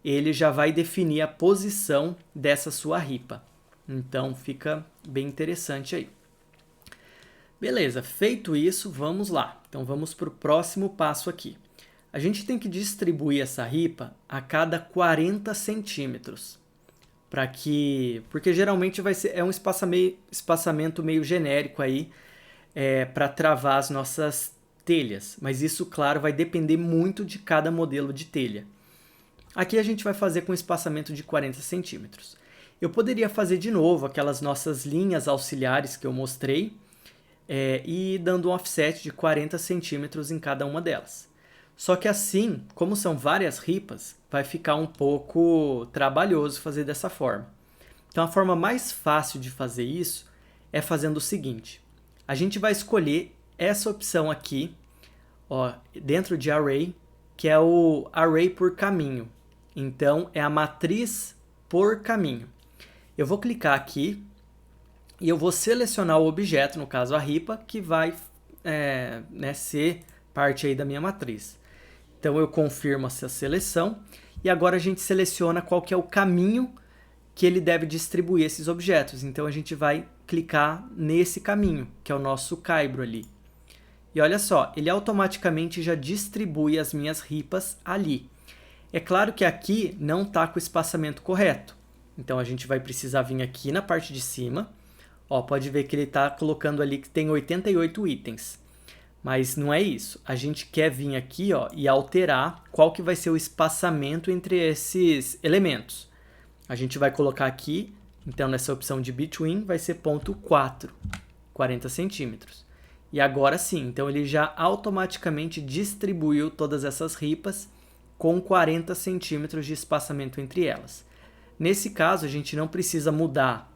ele já vai definir a posição dessa sua ripa. Então fica bem interessante aí. Beleza, feito isso, vamos lá. Então vamos para o próximo passo aqui. A gente tem que distribuir essa ripa a cada 40 centímetros. Porque geralmente é um espaçamento meio genérico aí para travar as nossas telhas. Mas isso, claro, vai depender muito de cada modelo de telha. Aqui a gente vai fazer com espaçamento de 40 centímetros. Eu poderia fazer de novo aquelas nossas linhas auxiliares que eu mostrei e dando um offset de 40 centímetros em cada uma delas. Só que assim, como são várias ripas, vai ficar um pouco trabalhoso fazer dessa forma. Então a forma mais fácil de fazer isso é fazendo o seguinte. A gente vai escolher essa opção aqui, ó, dentro de Array, que é o Array por caminho. Então é a matriz por caminho. Eu vou clicar aqui e eu vou selecionar o objeto, no caso a ripa, que vai ser parte aí da minha matriz. Então eu confirmo essa seleção e agora a gente seleciona qual que é o caminho que ele deve distribuir esses objetos. Então a gente vai clicar nesse caminho, que é o nosso caibro ali. E olha só, ele automaticamente já distribui as minhas ripas ali. É claro que aqui não está com o espaçamento correto. Então a gente vai precisar vir aqui na parte de cima. Ó, pode ver que ele está colocando ali que tem 88 itens. Mas não é isso. A gente quer vir aqui, ó, e alterar qual que vai ser o espaçamento entre esses elementos. A gente vai colocar aqui Então, nessa opção de Between, vai ser ponto 4, 40 centímetros. E agora sim, então ele já automaticamente distribuiu todas essas ripas com 40 centímetros de espaçamento entre elas. Nesse caso, a gente não precisa mudar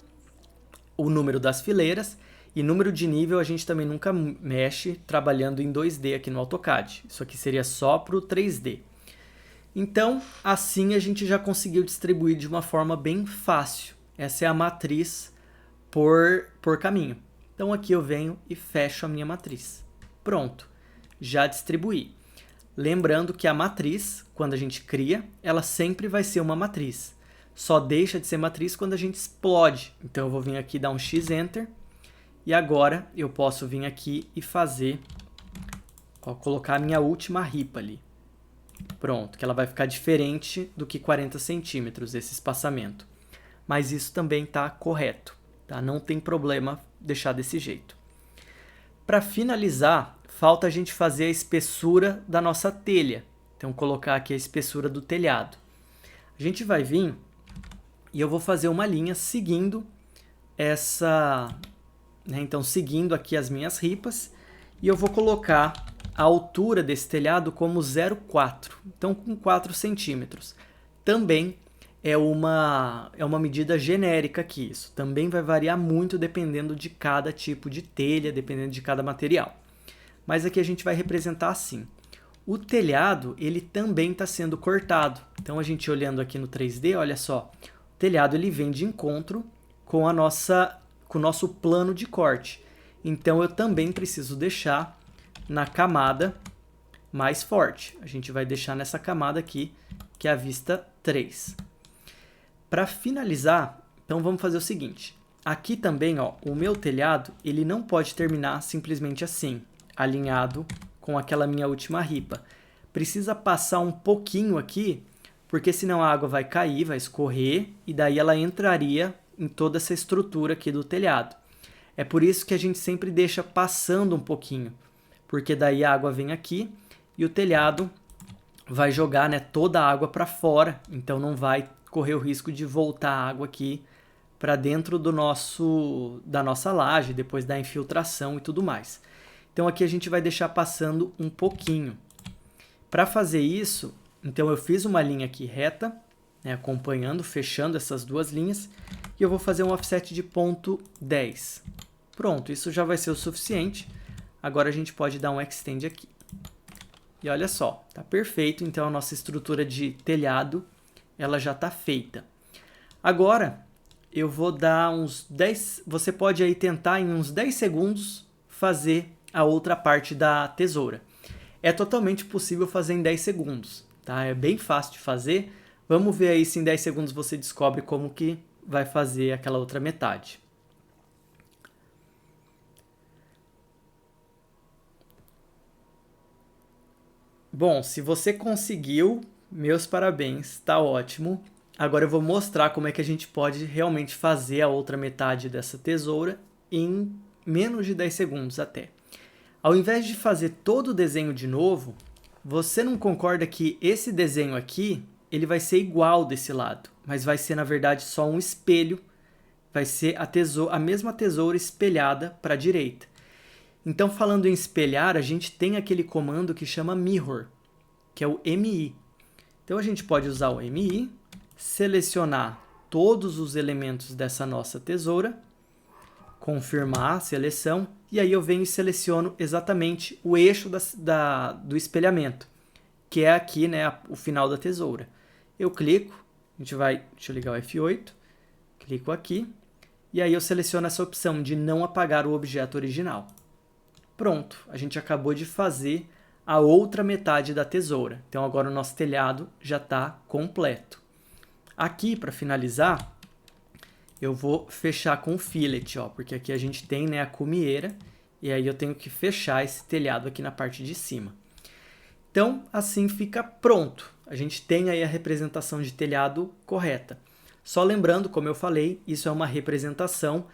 o número das fileiras e número de nível a gente também nunca mexe trabalhando em 2D aqui no AutoCAD. Isso aqui seria só para o 3D. Então, assim a gente já conseguiu distribuir de uma forma bem fácil. Essa é a matriz por caminho. Então aqui eu venho e fecho a minha matriz. Pronto, já distribuí. Lembrando que a matriz, quando a gente cria, ela sempre vai ser uma matriz. Só deixa de ser matriz quando a gente explode. Então eu vou vir aqui dar um X-Enter. E agora eu posso vir aqui e fazer, colocar a minha última ripa ali. Pronto, que ela vai ficar diferente do que 40 centímetros esse espaçamento. Mas isso também está correto, tá? Não tem problema deixar desse jeito. Para finalizar, falta a gente fazer a espessura da nossa telha. Então, colocar aqui a espessura do telhado. A gente vai vir e eu vou fazer uma linha seguindo essa, né? Então, seguindo aqui as minhas ripas, e eu vou colocar a altura desse telhado como 0,4, então com 4 centímetros. Também é uma medida genérica aqui, isso também vai variar muito dependendo de cada tipo de telha, dependendo de cada material. Mas aqui a gente vai representar assim. O telhado, ele também está sendo cortado. Então, a gente olhando aqui no 3D, olha só, o telhado ele vem de encontro com o nosso plano de corte. Então, eu também preciso deixar na camada mais forte. A gente vai deixar nessa camada aqui, que é a vista 3. Para finalizar, então vamos fazer o seguinte. Aqui também, ó, o meu telhado, ele não pode terminar simplesmente assim, alinhado com aquela minha última ripa. Precisa passar um pouquinho aqui, porque senão a água vai cair, vai escorrer, e daí ela entraria em toda essa estrutura aqui do telhado. É por isso que a gente sempre deixa passando um pouquinho, porque daí a água vem aqui e o telhado vai jogar, né, toda a água para fora, então não vai correr o risco de voltar a água aqui para dentro da nossa laje, depois da infiltração e tudo mais. Então aqui a gente vai deixar passando um pouquinho. Para fazer isso, então eu fiz uma linha aqui reta, né, acompanhando, fechando essas duas linhas, e eu vou fazer um offset de ponto 10. Pronto, isso já vai ser o suficiente. Agora a gente pode dar um extend aqui. E olha só, tá perfeito. Então a nossa estrutura de telhado, ela já está feita. Agora eu vou dar uns 10, você pode aí tentar em uns 10 segundos fazer a outra parte da tesoura. É totalmente possível fazer em 10 segundos, tá? É bem fácil de fazer. Vamos ver aí se em 10 segundos você descobre como que vai fazer aquela outra metade. Bom, se você conseguiu, meus parabéns, tá ótimo. Agora eu vou mostrar como é que a gente pode realmente fazer a outra metade dessa tesoura em menos de 10 segundos até. Ao invés de fazer todo o desenho de novo, você não concorda que esse desenho aqui, ele vai ser igual desse lado, mas vai ser na verdade só um espelho, vai ser a mesma tesoura espelhada para a direita. Então, falando em espelhar, a gente tem aquele comando que chama Mirror, que é o MI. Então, a gente pode usar o MI, selecionar todos os elementos dessa nossa tesoura, confirmar a seleção, e aí eu venho e seleciono exatamente o eixo do espelhamento, que é aqui, né, o final da tesoura. Eu clico, deixa eu ligar o F8, clico aqui, e aí eu seleciono essa opção de não apagar o objeto original. Pronto, a gente acabou de fazer a outra metade da tesoura. Então agora o nosso telhado já está completo. Aqui, para finalizar, eu vou fechar com o fillet, ó, porque aqui a gente tem, né, a cumieira, e aí eu tenho que fechar esse telhado aqui na parte de cima. Então, assim fica pronto. A gente tem aí a representação de telhado correta. Só lembrando, como eu falei, isso é uma representação,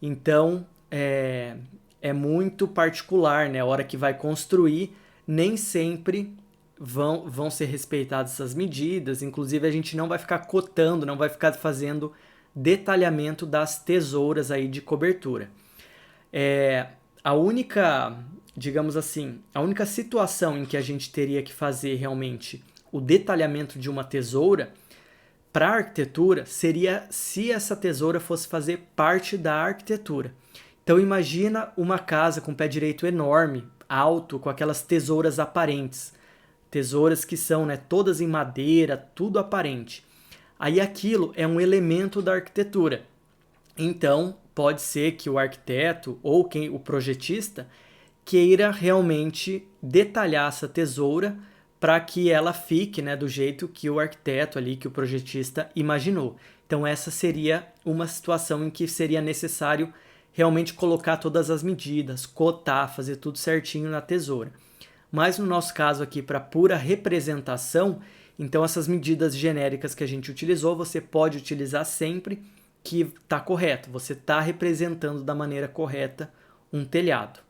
então é muito particular, né? A hora que vai construir, nem sempre vão ser respeitadas essas medidas. Inclusive, a gente não vai ficar cotando, não vai ficar fazendo detalhamento das tesouras aí de cobertura. A única, digamos assim, a única situação em que a gente teria que fazer realmente o detalhamento de uma tesoura para a arquitetura seria se essa tesoura fosse fazer parte da arquitetura. Então imagina uma casa com pé direito enorme, alto, com aquelas tesouras aparentes. Tesouras que são, né, todas em madeira, tudo aparente. Aí aquilo é um elemento da arquitetura. Então pode ser que o arquiteto ou o projetista queira realmente detalhar essa tesoura para que ela fique, né, do jeito que o arquiteto ali, que o projetista imaginou. Então essa seria uma situação em que seria necessário realmente colocar todas as medidas, cotar, fazer tudo certinho na tesoura. Mas no nosso caso aqui, para pura representação, então essas medidas genéricas que a gente utilizou, você pode utilizar sempre, que está correto. Você está representando da maneira correta um telhado.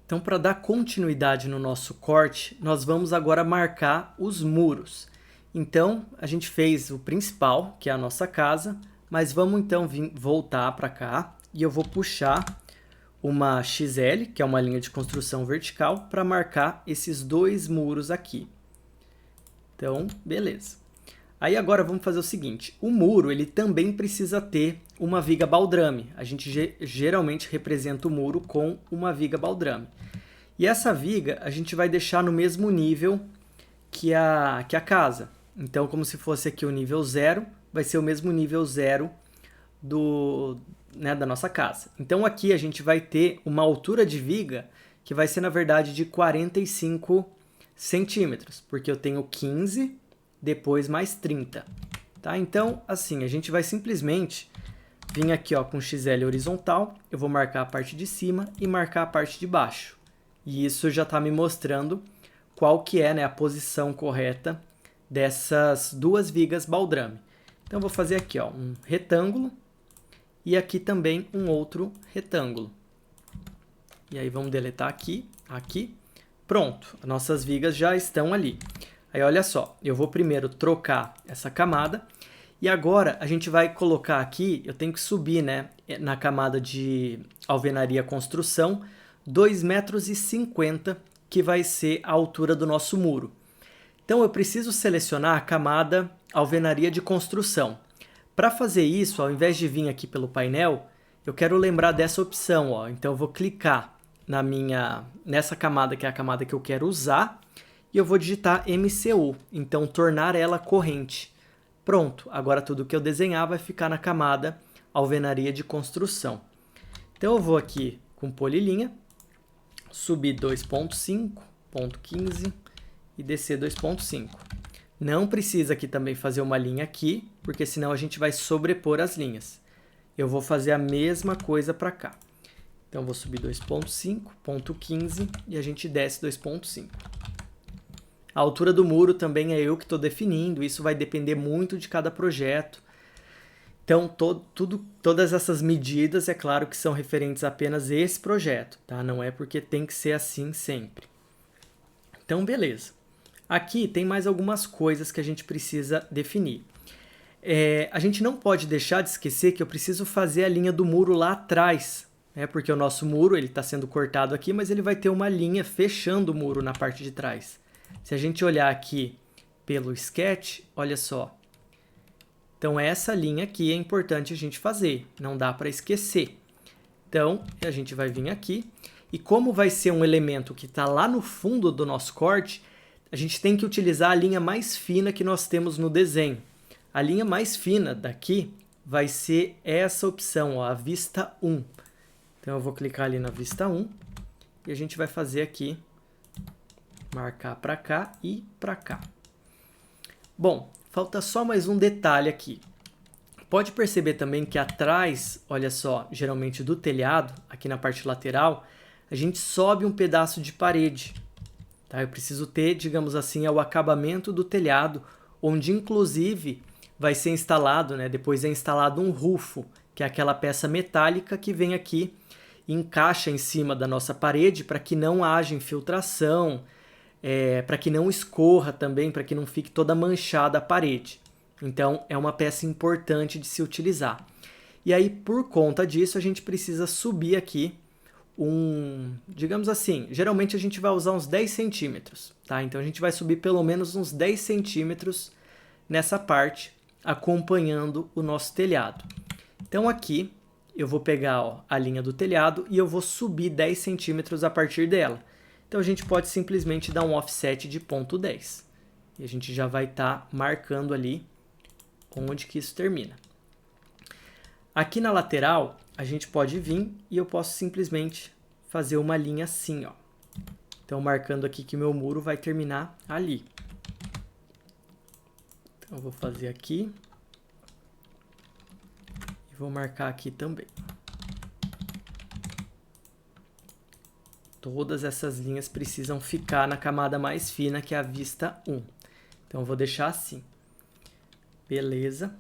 Então, para dar continuidade no nosso corte, nós vamos agora marcar os muros. Então, a gente fez o principal, que é a nossa casa, mas vamos então voltar para cá e eu vou puxar uma XL, que é uma linha de construção vertical, para marcar esses dois muros aqui. Então, beleza. Aí agora vamos fazer o seguinte, o muro ele também precisa ter uma viga baldrame. A gente geralmente representa o muro com uma viga baldrame. E essa viga a gente vai deixar no mesmo nível que a casa. Então, como se fosse aqui o nível 0, vai ser o mesmo nível 0 da nossa casa. Então aqui a gente vai ter uma altura de viga que vai ser, na verdade, de 45 centímetros, porque eu tenho 15, depois mais 30. Tá? Então, assim, a gente vai simplesmente vir aqui ó, com XL horizontal, eu vou marcar a parte de cima e marcar a parte de baixo. E isso já está me mostrando qual que é, né, a posição correta dessas duas vigas baldrame. Então, eu vou fazer aqui ó, um retângulo e aqui também um outro retângulo. E aí vamos deletar aqui, aqui. Pronto, as nossas vigas já estão ali. Aí olha só, eu vou primeiro trocar essa camada e agora a gente vai colocar aqui, eu tenho que subir, né, na camada de alvenaria construção, 2,50 m, que vai ser a altura do nosso muro. Então eu preciso selecionar a camada alvenaria de construção. Para fazer isso, ao invés de vir aqui pelo painel, eu quero lembrar dessa opção, ó. Então eu vou clicar nessa camada, que é a camada que eu quero usar, e eu vou digitar MCU, então tornar ela corrente. Pronto, agora tudo que eu desenhar vai ficar na camada alvenaria de construção. Então eu vou aqui com polilinha, subir 2.5, ponto 15 e descer 2.5. Não precisa aqui também fazer uma linha aqui, porque senão a gente vai sobrepor as linhas. Eu vou fazer a mesma coisa para cá. Então eu vou subir 2.5, ponto 15 e a gente desce 2.5. A altura do muro também é eu que estou definindo, isso vai depender muito de cada projeto. Então, todas essas medidas, é claro que são referentes apenas a esse projeto, tá? Não é porque tem que ser assim sempre. Então, beleza. Aqui tem mais algumas coisas que a gente precisa definir. A gente não pode deixar de esquecer que eu preciso fazer a linha do muro lá atrás, né? Porque o nosso muro está sendo cortado aqui, mas ele vai ter uma linha fechando o muro na parte de trás. Se a gente olhar aqui pelo sketch, olha só. Então, essa linha aqui é importante a gente fazer, não dá para esquecer. Então, a gente vai vir aqui, e como vai ser um elemento que está lá no fundo do nosso corte, a gente tem que utilizar a linha mais fina que nós temos no desenho. A linha mais fina daqui vai ser essa opção, ó, a vista 1. Então, eu vou clicar ali na vista 1, e a gente vai fazer aqui, marcar para cá e para cá. Bom, falta só mais um detalhe aqui. Pode perceber também que atrás, olha só, geralmente do telhado, aqui na parte lateral, a gente sobe um pedaço de parede. Tá? Eu preciso ter, digamos assim, o acabamento do telhado, onde inclusive vai ser instalado, né? Depois é instalado um rufo, que é aquela peça metálica que vem aqui e encaixa em cima da nossa parede para que não haja infiltração, para que não escorra também, para que não fique toda manchada a parede. Então, é uma peça importante de se utilizar. E aí, por conta disso, a gente precisa subir aqui digamos assim, geralmente a gente vai usar uns 10 centímetros, tá? Então, a gente vai subir pelo menos uns 10 centímetros nessa parte, acompanhando o nosso telhado. Então, aqui, eu vou pegar a linha do telhado e eu vou subir 10 centímetros a partir dela. Então, a gente pode simplesmente dar um offset de 0,10. E a gente já vai estar marcando ali onde que isso termina. Aqui na lateral, a gente pode vir e eu posso simplesmente fazer uma linha assim, ó. Então, marcando aqui que meu muro vai terminar ali. Então, eu vou fazer aqui. E vou marcar aqui também. Todas essas linhas precisam ficar na camada mais fina, que é a vista 1. Então, eu vou deixar assim. Beleza.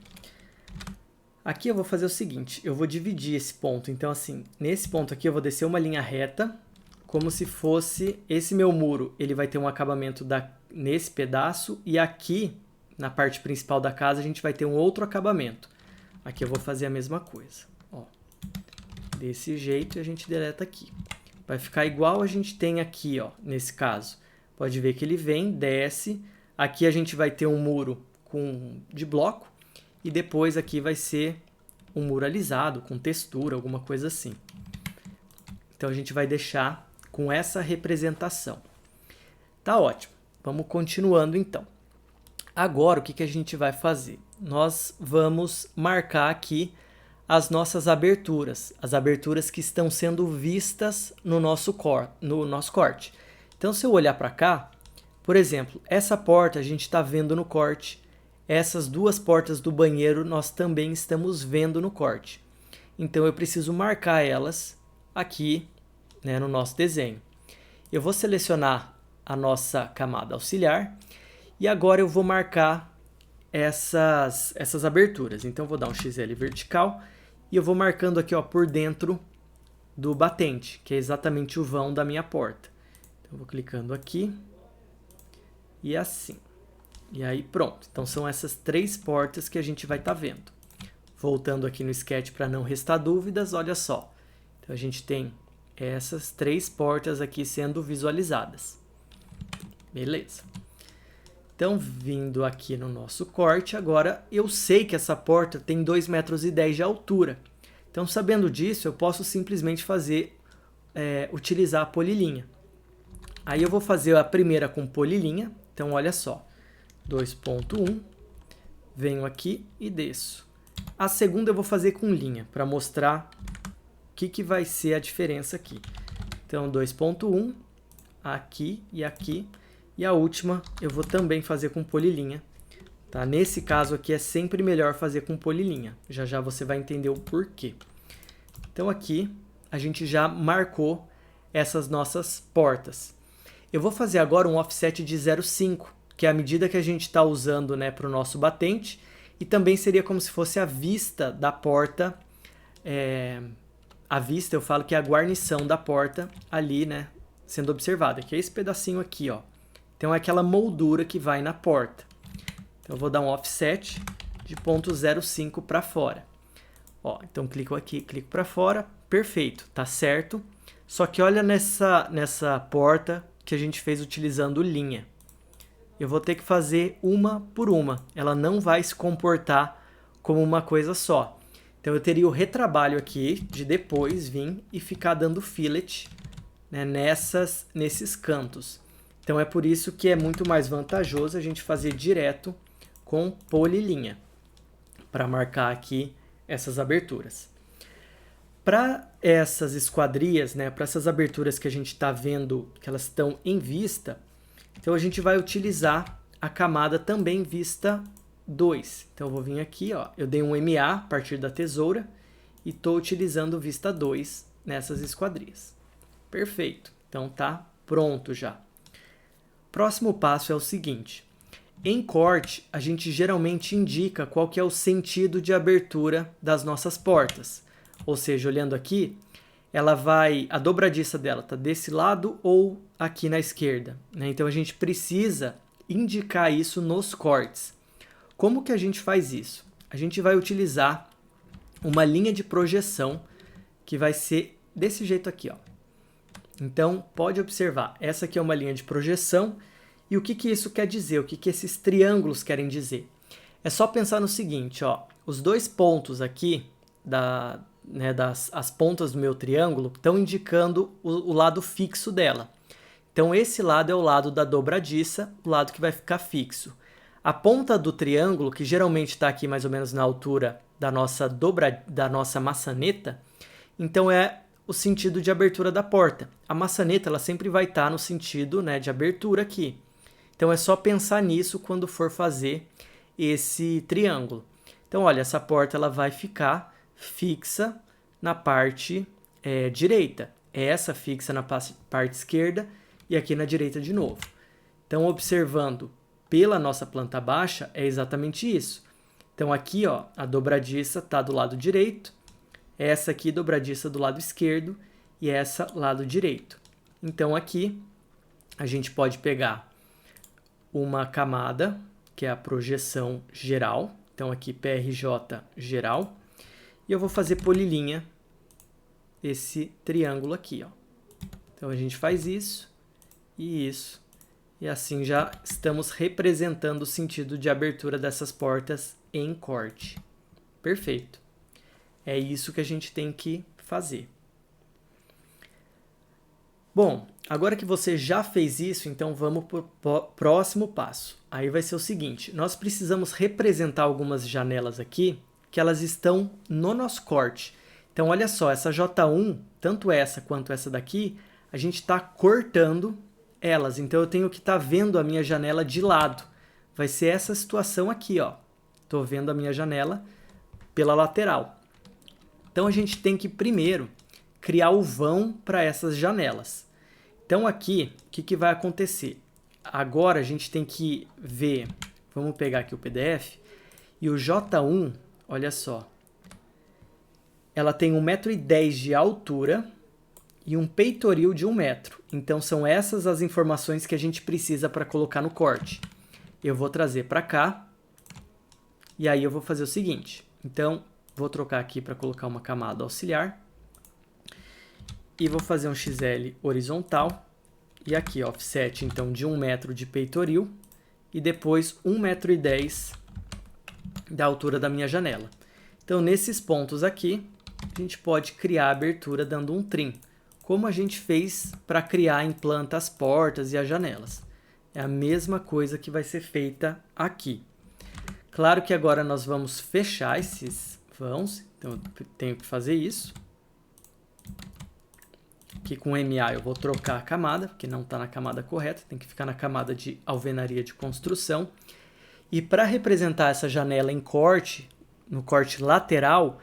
Aqui eu vou fazer o seguinte, eu vou dividir esse ponto. Então, assim, nesse ponto aqui eu vou descer uma linha reta, como se fosse esse meu muro. Ele vai ter um acabamento nesse pedaço e aqui, na parte principal da casa, a gente vai ter um outro acabamento. Aqui eu vou fazer a mesma coisa. Ó, desse jeito e a gente deleta aqui. Vai ficar igual a gente tem aqui, ó, nesse caso. Pode ver que ele vem, desce. Aqui a gente vai ter um muro de bloco. E depois aqui vai ser um muro alisado, com textura, alguma coisa assim. Então a gente vai deixar com essa representação. Tá ótimo. Vamos continuando então. Agora o que a gente vai fazer? Nós vamos marcar aqui as nossas aberturas. As aberturas que estão sendo vistas no nosso corte. Então se eu olhar para cá, por exemplo, essa porta a gente está vendo no corte. Essas duas portas do banheiro nós também estamos vendo no corte. Então eu preciso marcar elas aqui, né, no nosso desenho. Eu vou selecionar a nossa camada auxiliar e agora eu vou marcar essas aberturas. Então eu vou dar um XL vertical e eu vou marcando aqui, ó, por dentro do batente, que é exatamente o vão da minha porta. Então eu vou clicando aqui e assim. E aí pronto, então são essas 3 portas que a gente vai estar vendo. Voltando aqui no sketch para não restar dúvidas, olha só. Então a gente tem essas 3 portas aqui sendo visualizadas. Beleza. Então vindo aqui no nosso corte, agora eu sei que essa porta tem 2,10 metros de altura. Então sabendo disso, eu posso simplesmente utilizar a polilinha. Aí eu vou fazer a primeira com polilinha, então olha só. 2.1, venho aqui e desço. A segunda eu vou fazer com linha, para mostrar o que vai ser a diferença aqui. Então, 2.1, aqui e aqui. E a última eu vou também fazer com polilinha. Tá? Nesse caso aqui é sempre melhor fazer com polilinha. Já já você vai entender o porquê. Então, aqui a gente já marcou essas nossas portas. Eu vou fazer agora um offset de 0,5. Que é a medida que a gente está usando, né, para o nosso batente, e também seria como se fosse a vista da porta, a vista eu falo que é a guarnição da porta ali, né, sendo observada, que é esse pedacinho aqui, ó. Então é aquela moldura que vai na porta. Então eu vou dar um offset de 0,05 para fora. Ó, então clico aqui, clico para fora, perfeito, tá certo. Só que olha nessa porta que a gente fez utilizando linha. Eu vou ter que fazer uma por uma. Ela não vai se comportar como uma coisa só. Então eu teria o retrabalho aqui de depois vir e ficar dando fillet, né, nesses cantos. Então é por isso que é muito mais vantajoso a gente fazer direto com polilinha para marcar aqui essas aberturas. Para essas esquadrias, né, para essas aberturas que a gente está vendo que elas estão em vista, então a gente vai utilizar a camada também vista 2. Então eu vou vir aqui, ó, eu dei um MA a partir da tesoura e estou utilizando vista 2 nessas esquadrias. Perfeito, então tá pronto já. Próximo passo é o seguinte, em corte a gente geralmente indica qual que é o sentido de abertura das nossas portas. Ou seja, olhando aqui, a dobradiça dela está desse lado ou aqui na esquerda, né? Então a gente precisa indicar isso nos cortes. como que a gente faz isso? A gente vai utilizar uma linha de projeção que vai ser desse jeito aqui, ó. Então, pode observar, essa aqui é uma linha de projeção. E o que que isso quer dizer? O que que esses triângulos querem dizer? É só pensar no seguinte, ó, os dois pontos aqui, as pontas do meu triângulo, estão indicando o lado fixo dela. Então, esse lado é o lado da dobradiça, o lado que vai ficar fixo. A ponta do triângulo, que geralmente está aqui mais ou menos na altura da nossa maçaneta, então é o sentido de abertura da porta. A maçaneta ela sempre vai estar no sentido, né, de abertura aqui. Então é só pensar nisso quando for fazer esse triângulo. Então olha, essa porta ela vai ficar fixa na parte direita. Essa fixa na parte esquerda e aqui na direita de novo. Então observando pela nossa planta baixa é exatamente isso. Então aqui ó, a dobradiça está do lado direito, essa aqui dobradiça do lado esquerdo e essa lado direito. Então aqui a gente pode pegar uma camada, que é a projeção geral. Então aqui PRJ geral. E eu vou fazer polilinha esse triângulo aqui, ó. Então a gente faz isso e isso. E assim já estamos representando o sentido de abertura dessas portas em corte. Perfeito. É isso que a gente tem que fazer. Bom, agora que você já fez isso, então vamos para o próximo passo. Aí vai ser o seguinte, nós precisamos representar algumas janelas aqui que elas estão no nosso corte. Então olha só, essa J1, tanto essa quanto essa daqui, a gente está cortando elas. Então eu tenho que estar vendo a minha janela de lado. Vai ser essa situação aqui, ó. Estou vendo a minha janela pela lateral. Então a gente tem que primeiro criar o vão para essas janelas. Então aqui, o que vai acontecer? Agora a gente tem que ver, vamos pegar aqui o PDF, e o J1, olha só, ela tem 1,10 m de altura e um peitoril de 1 metro. Então são essas as informações que a gente precisa para colocar no corte. Eu vou trazer para cá, e aí eu vou fazer o seguinte, então vou trocar aqui para colocar uma camada auxiliar, e vou fazer um XL horizontal, e aqui offset então de 1 metro de peitoril, e depois 1,10 m da altura da minha janela. Então nesses pontos aqui, a gente pode criar a abertura dando um trim, como a gente fez para criar em planta as portas e as janelas. É a mesma coisa que vai ser feita aqui. Claro que agora nós vamos fechar esses vãos, então eu tenho que fazer isso. Aqui com MA eu vou trocar a camada, porque não está na camada correta, tem que ficar na camada de alvenaria de construção. E para representar essa janela em corte, no corte lateral,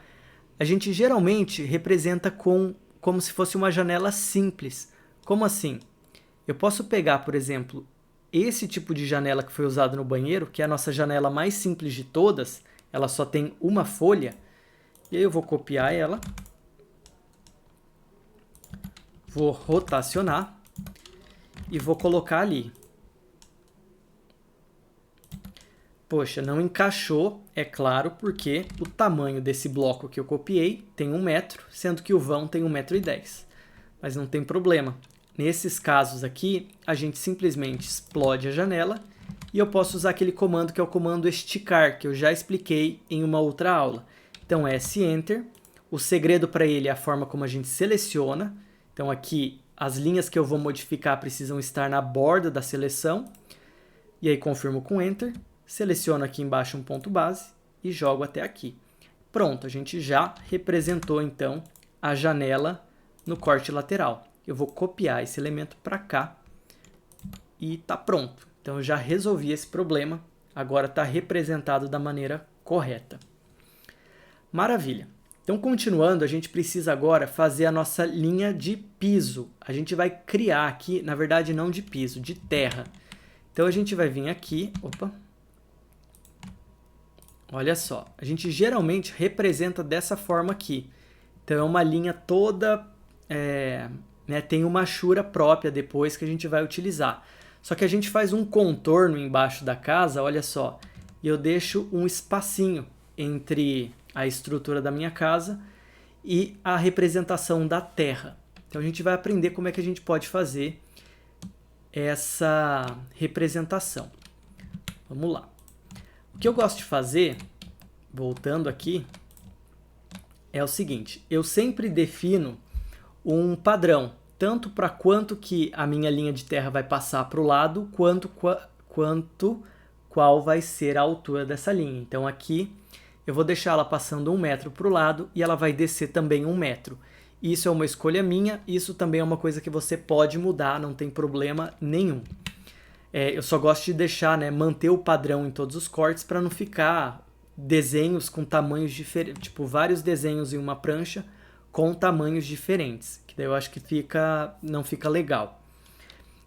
a gente geralmente representa como se fosse uma janela simples. Como assim? Eu posso pegar, por exemplo, esse tipo de janela que foi usado no banheiro, que é a nossa janela mais simples de todas, ela só tem uma folha, e aí eu vou copiar ela, vou rotacionar e vou colocar ali. Poxa, não encaixou, é claro, porque o tamanho desse bloco que eu copiei tem 1 metro, sendo que o vão tem 1,10 m. Mas não tem problema. Nesses casos aqui, a gente simplesmente explode a janela e eu posso usar aquele comando que é o comando esticar, que eu já expliquei em uma outra aula. Então, S-Enter. O segredo para ele é a forma como a gente seleciona. Então, aqui, as linhas que eu vou modificar precisam estar na borda da seleção. E aí, confirmo com Enter. Seleciono aqui embaixo um ponto base e jogo até aqui. Pronto, a gente já representou, então, a janela no corte lateral. Eu vou copiar esse elemento para cá e está pronto. Então, eu já resolvi esse problema. Agora está representado da maneira correta. Maravilha. Então, continuando, a gente precisa agora fazer a nossa linha de piso. A gente vai criar aqui, na verdade, não de piso, de terra. Então, a gente vai vir aqui, opa. Olha só, a gente geralmente representa dessa forma aqui. Então, é uma linha toda, tem uma achura própria depois que a gente vai utilizar. Só que a gente faz um contorno embaixo da casa, olha só. e eu deixo um espacinho entre a estrutura da minha casa e a representação da terra. Então a gente vai aprender como é que a gente pode fazer essa representação. Vamos lá. O que eu gosto de fazer, voltando aqui, é o seguinte: eu sempre defino um padrão, tanto para quanto que a minha linha de terra vai passar para o lado, quanto qual vai ser a altura dessa linha. Então aqui eu vou deixar ela passando 1 metro para o lado e ela vai descer também 1 metro. Isso é uma escolha minha, isso também é uma coisa que você pode mudar, não tem problema nenhum. Eu só gosto de deixar, né, manter o padrão em todos os cortes para não ficar desenhos com tamanhos diferentes, tipo vários desenhos em uma prancha com tamanhos diferentes, que daí eu acho que não fica legal.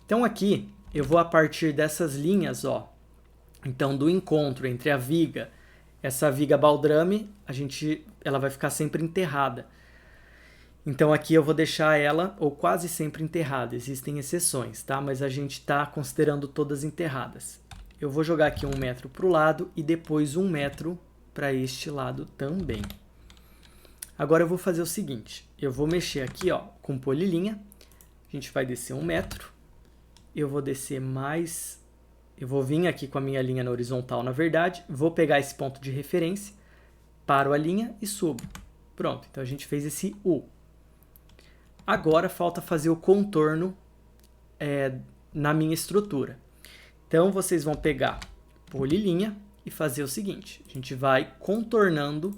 Então aqui eu vou a partir dessas linhas, ó, então do encontro entre a viga, essa viga baldrame, ela vai ficar sempre enterrada. Então aqui eu vou deixar ela, ou quase sempre enterrada, existem exceções, tá? Mas a gente está considerando todas enterradas. Eu vou jogar aqui 1 metro para o lado e depois 1 metro para este lado também. Agora eu vou fazer o seguinte, eu vou mexer aqui, ó, com polilinha, a gente vai descer 1 metro, eu vou descer mais, eu vou vir aqui com a minha linha na horizontal, na verdade, vou pegar esse ponto de referência, paro a linha e subo. Pronto, então a gente fez esse U. Agora falta fazer o contorno na minha estrutura. Então vocês vão pegar polilinha e fazer o seguinte, a gente vai contornando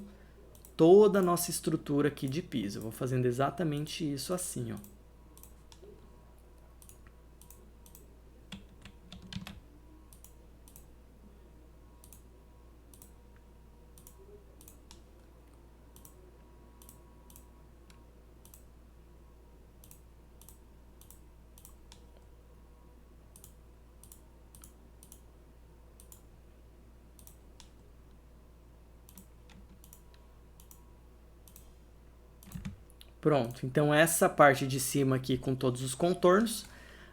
toda a nossa estrutura aqui de piso. Eu vou fazendo exatamente isso assim, ó. Pronto, então essa parte de cima aqui com todos os contornos.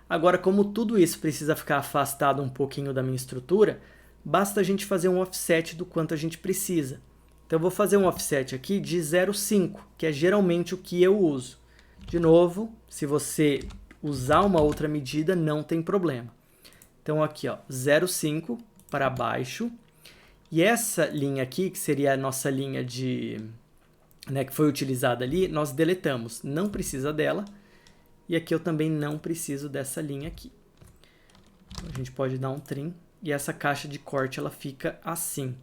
Agora, como tudo isso precisa ficar afastado um pouquinho da minha estrutura, basta a gente fazer um offset do quanto a gente precisa. Então eu vou fazer um offset aqui de 0,5, que é geralmente o que eu uso. De novo, se você usar uma outra medida, não tem problema. Então aqui, ó, 0,5 para baixo. E essa linha aqui, que seria a nossa linha que foi utilizada ali, nós deletamos. Não precisa dela. E aqui eu também não preciso dessa linha aqui. Então, a gente pode dar um trim. E essa caixa de corte, ela fica assim.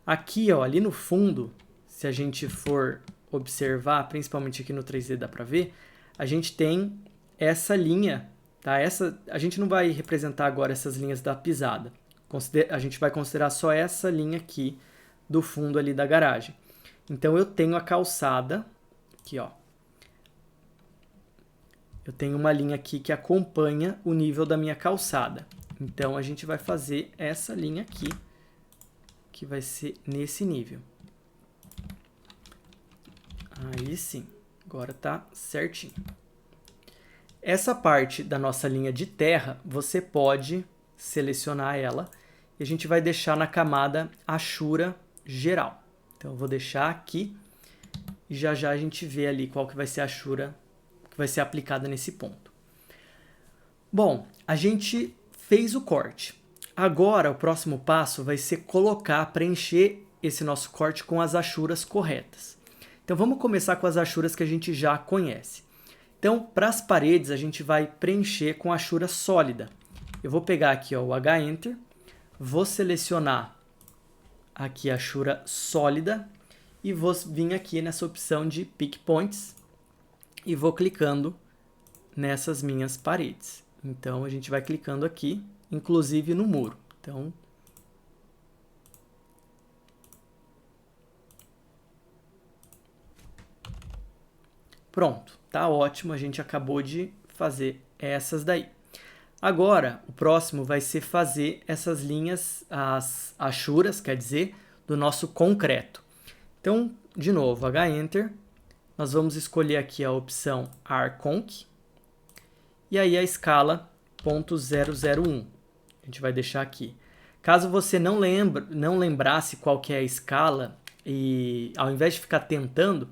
Aqui, ó, ali no fundo, se a gente for observar, principalmente aqui no 3D dá para ver, a gente tem essa linha, tá? A gente não vai representar agora essas linhas da pisada. A gente vai considerar só essa linha aqui do fundo ali da garagem. Então eu tenho a calçada, aqui ó, eu tenho uma linha aqui que acompanha o nível da minha calçada. Então a gente vai fazer essa linha aqui, que vai ser nesse nível. Aí sim, agora tá certinho. Essa parte da nossa linha de terra, você pode selecionar ela e a gente vai deixar na camada Achura geral. Então eu vou deixar aqui e já a gente vê ali qual que vai ser a achura que vai ser aplicada nesse ponto. Bom, a gente fez o corte. Agora o próximo passo vai ser preencher esse nosso corte com as achuras corretas. Então vamos começar com as achuras que a gente já conhece. Então para as paredes a gente vai preencher com a achura sólida. Eu vou pegar aqui ó, o H-Enter, vou selecionar aqui a achura sólida e vou vir aqui nessa opção de Pick Points e vou clicando nessas minhas paredes. Então a gente vai clicando aqui, inclusive no muro. Então pronto, tá ótimo, a gente acabou de fazer essas daí. Agora, o próximo vai ser fazer essas linhas, as achuras, quer dizer, do nosso concreto. Então, de novo, H-Enter, nós vamos escolher aqui a opção ARConc, e aí a escala .001. A gente vai deixar aqui. Caso você não lembrasse qual que é a escala, e ao invés de ficar tentando,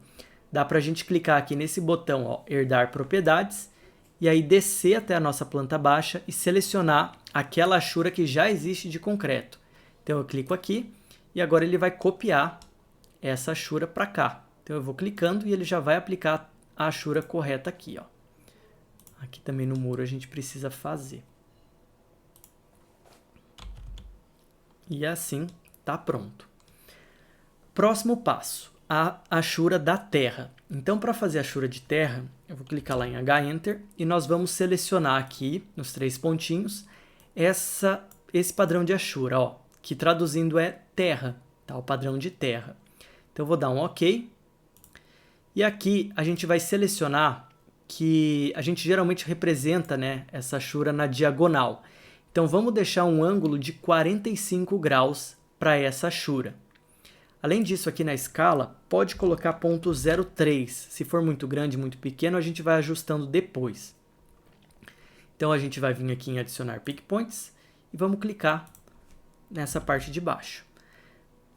dá para a gente clicar aqui nesse botão, ó, herdar propriedades, e aí descer até a nossa planta baixa e selecionar aquela achura que já existe de concreto. Então eu clico aqui e agora ele vai copiar essa achura para cá. Então eu vou clicando e ele já vai aplicar a achura correta aqui, ó. Aqui também no muro a gente precisa fazer. E assim está pronto. Próximo passo, a achura da terra. Então, para fazer a achura de terra, eu vou clicar lá em H-Enter e nós vamos selecionar aqui, nos 3 pontinhos, esse padrão de achura, ó, que traduzindo é terra, tá? O padrão de terra. Então, eu vou dar um OK. E aqui a gente vai selecionar que a gente geralmente representa, né, essa achura na diagonal. Então, vamos deixar um ângulo de 45 graus para essa achura. Além disso, aqui na escala, pode colocar ponto 0,3. Se for muito grande, muito pequeno, a gente vai ajustando depois. Então, a gente vai vir aqui em adicionar pick points e vamos clicar nessa parte de baixo.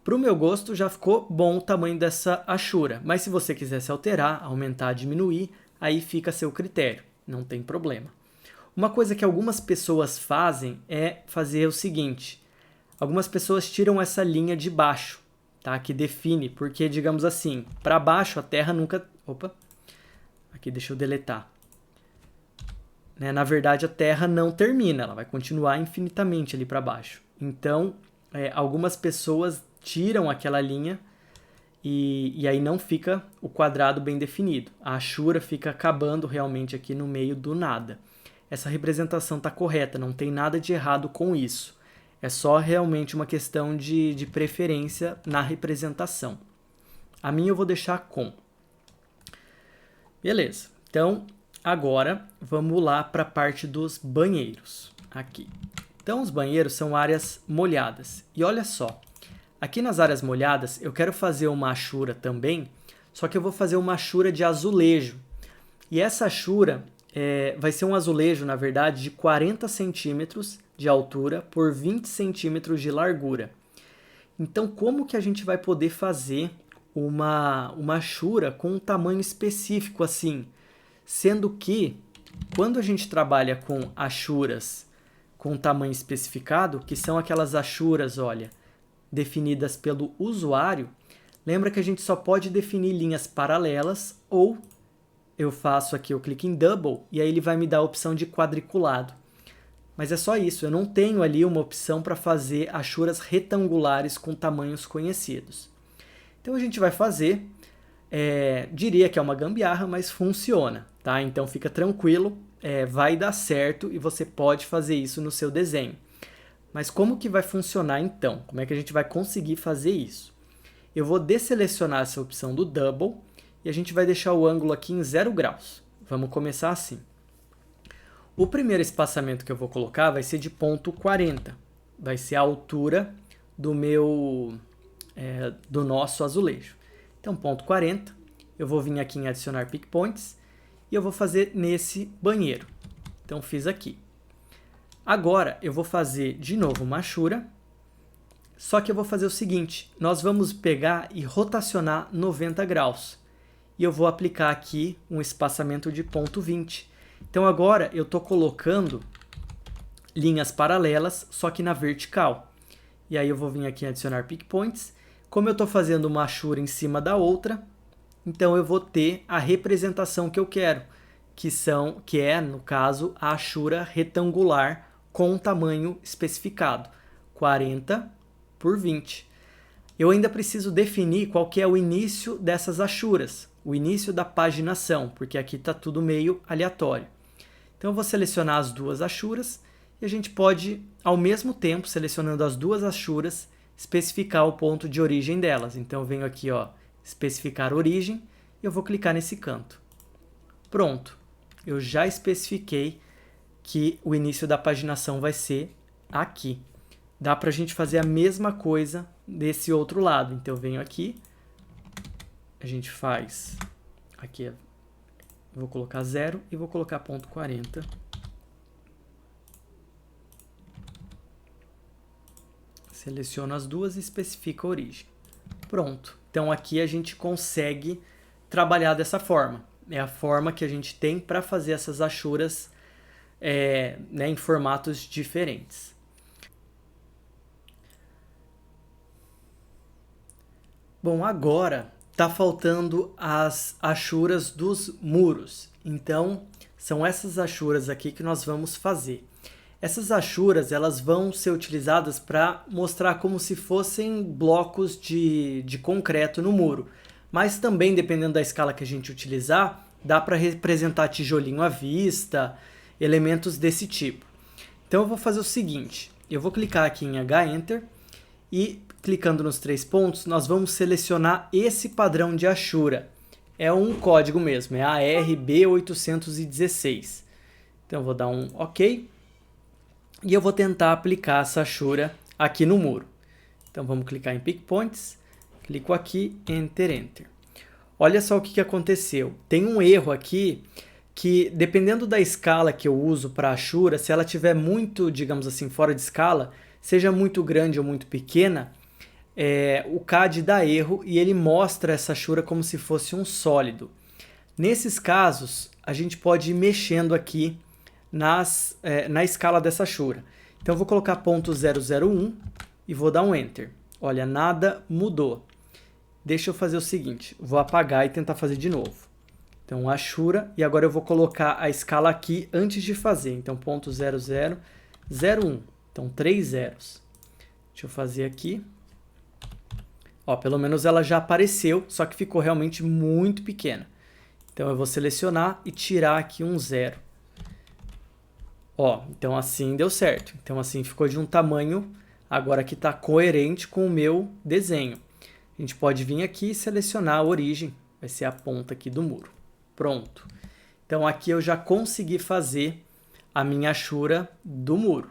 Para o meu gosto, já ficou bom o tamanho dessa achura, mas se você quisesse alterar, aumentar, diminuir, aí fica a seu critério, não tem problema. Uma coisa que algumas pessoas fazem é fazer o seguinte: algumas pessoas tiram essa linha de baixo, tá? Que define, porque, digamos assim, para baixo a terra nunca... Opa! Aqui deixa eu deletar. Né? Na verdade, a terra não termina, ela vai continuar infinitamente ali para baixo. Então, algumas pessoas tiram aquela linha e aí não fica o quadrado bem definido. A achura fica acabando realmente aqui no meio do nada. Essa representação está correta, não tem nada de errado com isso. É só realmente uma questão de preferência na representação. A minha eu vou deixar com. Beleza. Então, agora vamos lá para a parte dos banheiros. Aqui. Então, os banheiros são áreas molhadas. E olha só, aqui nas áreas molhadas eu quero fazer uma achura também, só que eu vou fazer uma achura de azulejo. E essa achura vai ser um azulejo, na verdade, de 40 centímetros de altura por 20 centímetros de largura. Então, como que a gente vai poder fazer uma achura com um tamanho específico assim? Sendo que, quando a gente trabalha com achuras com tamanho especificado, que são aquelas achuras, olha, definidas pelo usuário, lembra que a gente só pode definir linhas paralelas ou eu faço aqui, eu clico em Double e aí ele vai me dar a opção de quadriculado. Mas é só isso, eu não tenho ali uma opção para fazer achuras retangulares com tamanhos conhecidos. Então a gente vai fazer, diria que é uma gambiarra, mas funciona, tá? Então fica tranquilo, vai dar certo e você pode fazer isso no seu desenho. Mas como que vai funcionar então? Como é que a gente vai conseguir fazer isso? Eu vou desselecionar essa opção do Double e a gente vai deixar o ângulo aqui em 0 graus. Vamos começar assim. O primeiro espaçamento que eu vou colocar vai ser de ponto 40. Vai ser a altura do nosso azulejo. Então, ponto 40. Eu vou vir aqui em adicionar pick points e eu vou fazer nesse banheiro. Então, fiz aqui. Agora, eu vou fazer de novo uma achura, só que eu vou fazer o seguinte, nós vamos pegar e rotacionar 90 graus. E eu vou aplicar aqui um espaçamento de ponto 20. Então agora eu estou colocando linhas paralelas, só que na vertical. E aí eu vou vir aqui em adicionar pick points. Como eu estou fazendo uma achura em cima da outra, então eu vou ter a representação que eu quero, que é, no caso, a achura retangular com um tamanho especificado, 40 por 20. Eu ainda preciso definir qual que é o início dessas achuras, o início da paginação, porque aqui está tudo meio aleatório. Então eu vou selecionar as duas achuras e a gente pode, ao mesmo tempo, selecionando as duas achuras, especificar o ponto de origem delas. Então eu venho aqui, ó, especificar origem e eu vou clicar nesse canto. Pronto, eu já especifiquei que o início da paginação vai ser aqui. Dá para a gente fazer a mesma coisa desse outro lado. Então eu venho aqui, a gente faz, aqui vou colocar 0 e vou colocar ponto 40. Seleciono as duas e especifico a origem. Pronto. Então aqui a gente consegue trabalhar dessa forma. É a forma que a gente tem para fazer essas achuras né, em formatos diferentes. Bom, agora está faltando as achuras dos muros. Então, são essas achuras aqui que nós vamos fazer. Essas achuras elas vão ser utilizadas para mostrar como se fossem blocos de concreto no muro. Mas também, dependendo da escala que a gente utilizar, dá para representar tijolinho à vista, elementos desse tipo. Então eu vou fazer o seguinte, eu vou clicar aqui em H-Enter e clicando nos 3 pontos, nós vamos selecionar esse padrão de achura. É um código mesmo, é ARB816. Então eu vou dar um OK. E eu vou tentar aplicar essa achura aqui no muro. Então vamos clicar em Pick Points, clico aqui, Enter, Enter. Olha só o que aconteceu. Tem um erro aqui que, dependendo da escala que eu uso para achura, se ela estiver muito, digamos assim, fora de escala, seja muito grande ou muito pequena, o CAD dá erro e ele mostra essa achura como se fosse um sólido. Nesses casos, a gente pode ir mexendo aqui na escala dessa achura. Então eu vou colocar ponto 001 e vou dar um Enter. Olha, nada mudou. Deixa eu fazer o seguinte, vou apagar e tentar fazer de novo. Então achura, e agora eu vou colocar a escala aqui antes de fazer. Então ponto 0001, então 3 zeros. Deixa eu fazer aqui. Ó, pelo menos ela já apareceu, só que ficou realmente muito pequena. Então eu vou selecionar e tirar aqui um 0. Ó, então assim deu certo. Então assim ficou de um tamanho agora que está coerente com o meu desenho. A gente pode vir aqui e selecionar a origem. Vai ser a ponta aqui do muro. Pronto. Então aqui eu já consegui fazer a minha achura do muro.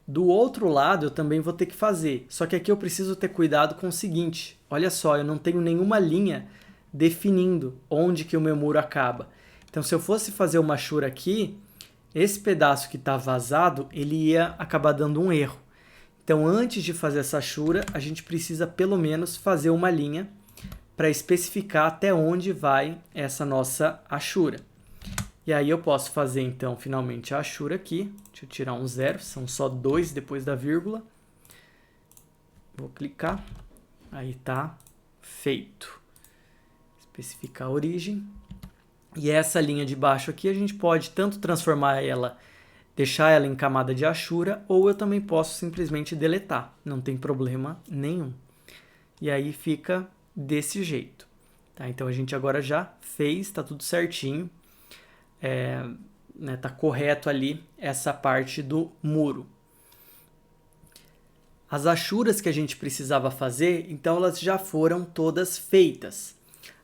Do outro lado eu também vou ter que fazer. Só que aqui eu preciso ter cuidado com o seguinte. Olha só, eu não tenho nenhuma linha definindo onde que o meu muro acaba. Então se eu fosse fazer uma achura aqui, esse pedaço que está vazado, ele ia acabar dando um erro. Então, antes de fazer essa achura, a gente precisa pelo menos fazer uma linha para especificar até onde vai essa nossa achura. E aí eu posso fazer, então, finalmente a achura aqui. Deixa eu tirar um 0, são só 2 depois da vírgula. Vou clicar. Aí está feito. Especificar a origem. E essa linha de baixo aqui a gente pode tanto transformar ela, deixar ela em camada de achura, ou eu também posso simplesmente deletar, não tem problema nenhum. E aí fica desse jeito. Tá? Então a gente agora já fez, está tudo certinho, tá correto ali essa parte do muro. As achuras que a gente precisava fazer, então elas já foram todas feitas.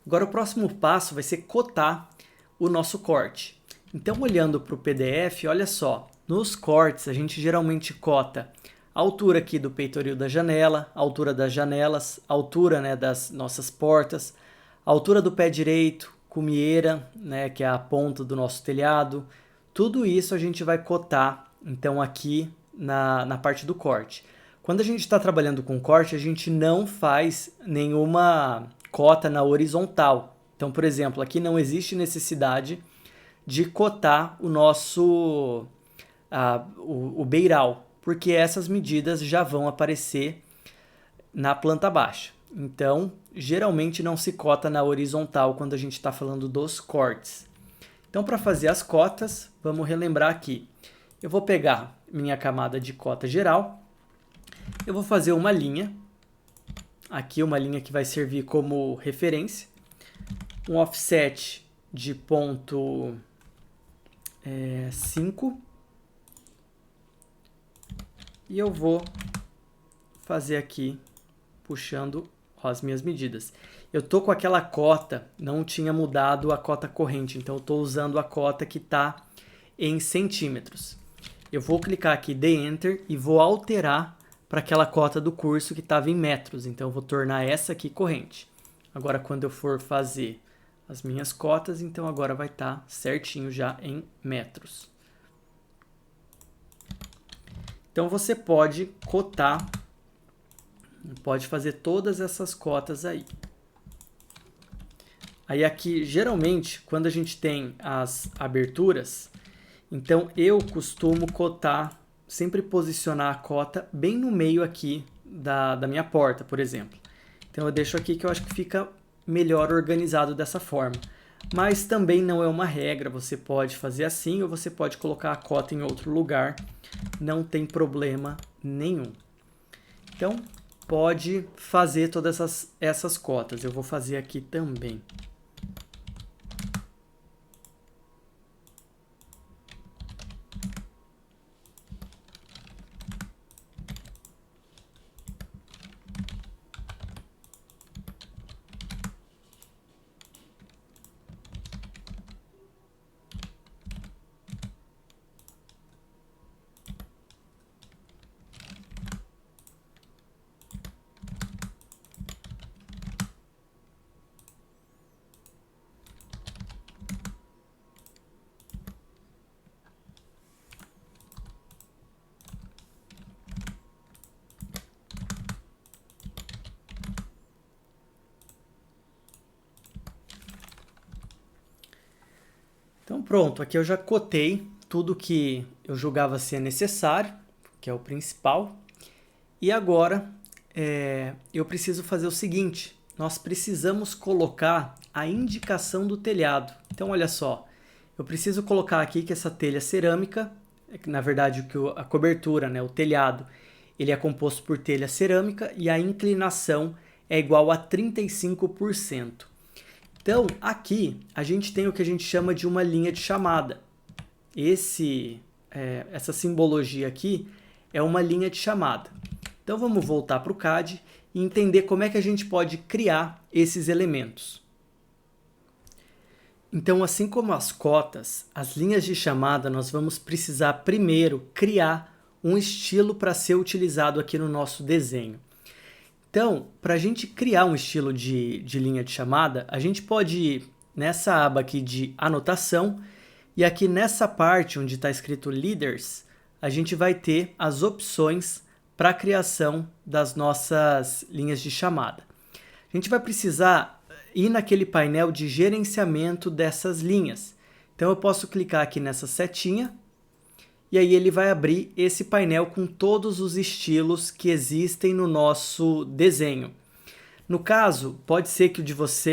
Agora o próximo passo vai ser cotar o nosso corte. Então, olhando para o PDF, olha só, nos cortes a gente geralmente cota a altura aqui do peitoril da janela, a altura das janelas, a altura, né, das nossas portas, a altura do pé direito, cumieira, né, que é a ponta do nosso telhado. Tudo isso a gente vai cotar, então, aqui na parte do corte. Quando a gente está trabalhando com corte, a gente não faz nenhuma cota na horizontal. Então, por exemplo, aqui não existe necessidade de cotar o nosso o beiral, porque essas medidas já vão aparecer na planta baixa. Então, geralmente não se cota na horizontal quando a gente está falando dos cortes. Então, para fazer as cotas, vamos relembrar aqui. Eu vou pegar minha camada de cota geral, eu vou fazer uma linha, aqui uma linha que vai servir como referência, um offset de ponto 5 e eu vou fazer aqui puxando as minhas medidas. Eu tô com aquela cota, não tinha mudado a cota corrente, então eu tô usando a cota que está em centímetros. Eu vou clicar aqui, dei Enter e vou alterar para aquela cota do curso que estava em metros, então eu vou tornar essa aqui corrente. Agora quando eu for fazer as minhas cotas, então agora vai estar certinho já em metros. Então você pode cotar Pode fazer todas essas cotas aí. Aí aqui, geralmente, quando a gente tem as aberturas, então eu costumo cotar, sempre posicionar a cota bem no meio aqui da minha porta, por exemplo. Então eu deixo aqui que eu acho que fica melhor organizado dessa forma. Mas também não é uma regra, você pode fazer assim ou você pode colocar a cota em outro lugar, não tem problema nenhum. Então pode fazer todas essas cotas, eu vou fazer aqui também. Então pronto, aqui eu já cotei tudo que eu julgava ser necessário, que é o principal. E agora eu preciso fazer o seguinte, nós precisamos colocar a indicação do telhado. Então olha só, eu preciso colocar aqui que essa telha cerâmica, na verdade a cobertura, né, o telhado, ele é composto por telha cerâmica e a inclinação é igual a 35%. Então, aqui a gente tem o que a gente chama de uma linha de chamada. Essa simbologia aqui é uma linha de chamada. Então, vamos voltar para o CAD e entender como é que a gente pode criar esses elementos. Então, assim como as cotas, as linhas de chamada, nós vamos precisar primeiro criar um estilo para ser utilizado aqui no nosso desenho. Então, para a gente criar um estilo de linha de chamada, a gente pode ir nessa aba aqui de anotação e aqui nessa parte onde está escrito Leaders, a gente vai ter as opções para a criação das nossas linhas de chamada. A gente vai precisar ir naquele painel de gerenciamento dessas linhas. Então eu posso clicar aqui nessa setinha e aí ele vai abrir esse painel com todos os estilos que existem no nosso desenho. No caso, pode ser que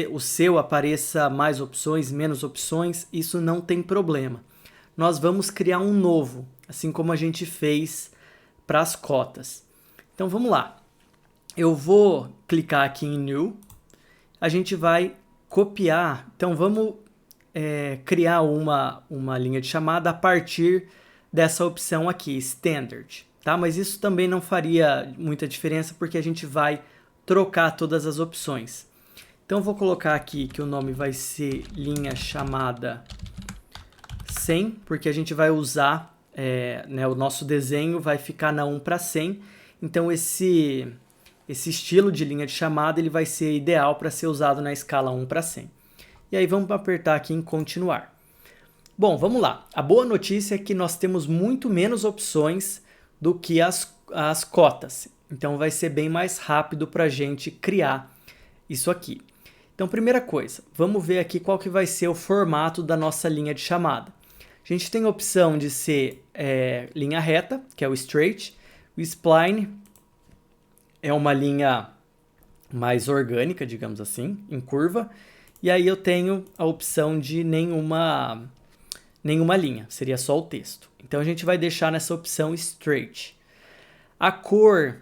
o seu apareça mais opções, menos opções, isso não tem problema. Nós vamos criar um novo, assim como a gente fez para as cotas. Então vamos lá. Eu vou clicar aqui em New, a gente vai copiar, então vamos criar uma linha de chamada a partir dessa opção aqui, Standard, tá? Mas isso também não faria muita diferença porque a gente vai trocar todas as opções. Então, eu vou colocar aqui que o nome vai ser linha chamada 100, porque a gente vai usar, o nosso desenho vai ficar na 1 para 100, então esse estilo de linha de chamada ele vai ser ideal para ser usado na escala 1 para 100. E aí vamos apertar aqui em continuar. Bom, vamos lá. A boa notícia é que nós temos muito menos opções do que as cotas. Então vai ser bem mais rápido para a gente criar isso aqui. Então, primeira coisa, vamos ver aqui qual que vai ser o formato da nossa linha de chamada. A gente tem a opção de ser linha reta, que é o straight. O spline é uma linha mais orgânica, digamos assim, em curva. E aí eu tenho a opção de nenhuma linha, seria só o texto. Então a gente vai deixar nessa opção straight. A cor,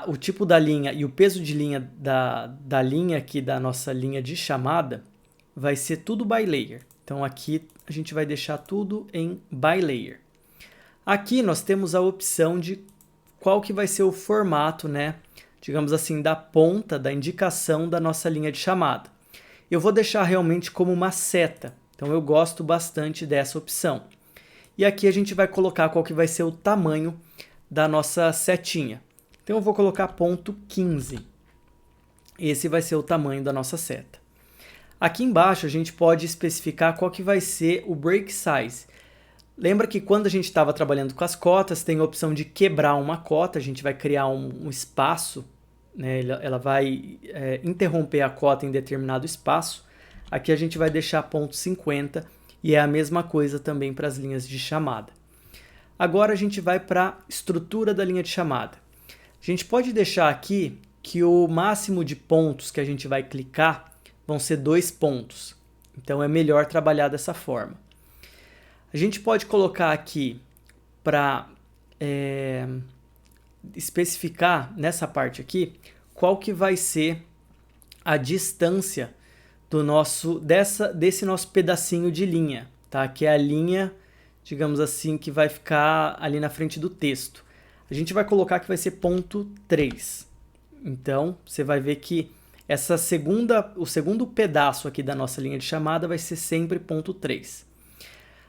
o tipo da linha e o peso de linha da linha aqui da nossa linha de chamada vai ser tudo by layer. Então aqui a gente vai deixar tudo em by layer. Aqui nós temos a opção de qual que vai ser o formato, né? Digamos assim, da ponta, da indicação da nossa linha de chamada. Eu vou deixar realmente como uma seta. Então eu gosto bastante dessa opção. E aqui a gente vai colocar qual que vai ser o tamanho da nossa setinha. Então eu vou colocar ponto 15. Esse vai ser o tamanho da nossa seta. Aqui embaixo a gente pode especificar qual que vai ser o break size. Lembra que quando a gente estava trabalhando com as cotas, tem a opção de quebrar uma cota, a gente vai criar um espaço né, ela vai interromper a cota em determinado espaço. Aqui a gente vai deixar ponto 50 e é a mesma coisa também para as linhas de chamada. Agora a gente vai para a estrutura da linha de chamada. A gente pode deixar aqui que o máximo de pontos que a gente vai clicar vão ser 2 pontos. Então é melhor trabalhar dessa forma. A gente pode colocar aqui para especificar nessa parte aqui qual que vai ser a distância desse nosso pedacinho de linha, tá? Que é a linha, digamos assim, que vai ficar ali na frente do texto. A gente vai colocar que vai ser ponto 3. Então, você vai ver que o segundo pedaço aqui da nossa linha de chamada vai ser sempre ponto 3.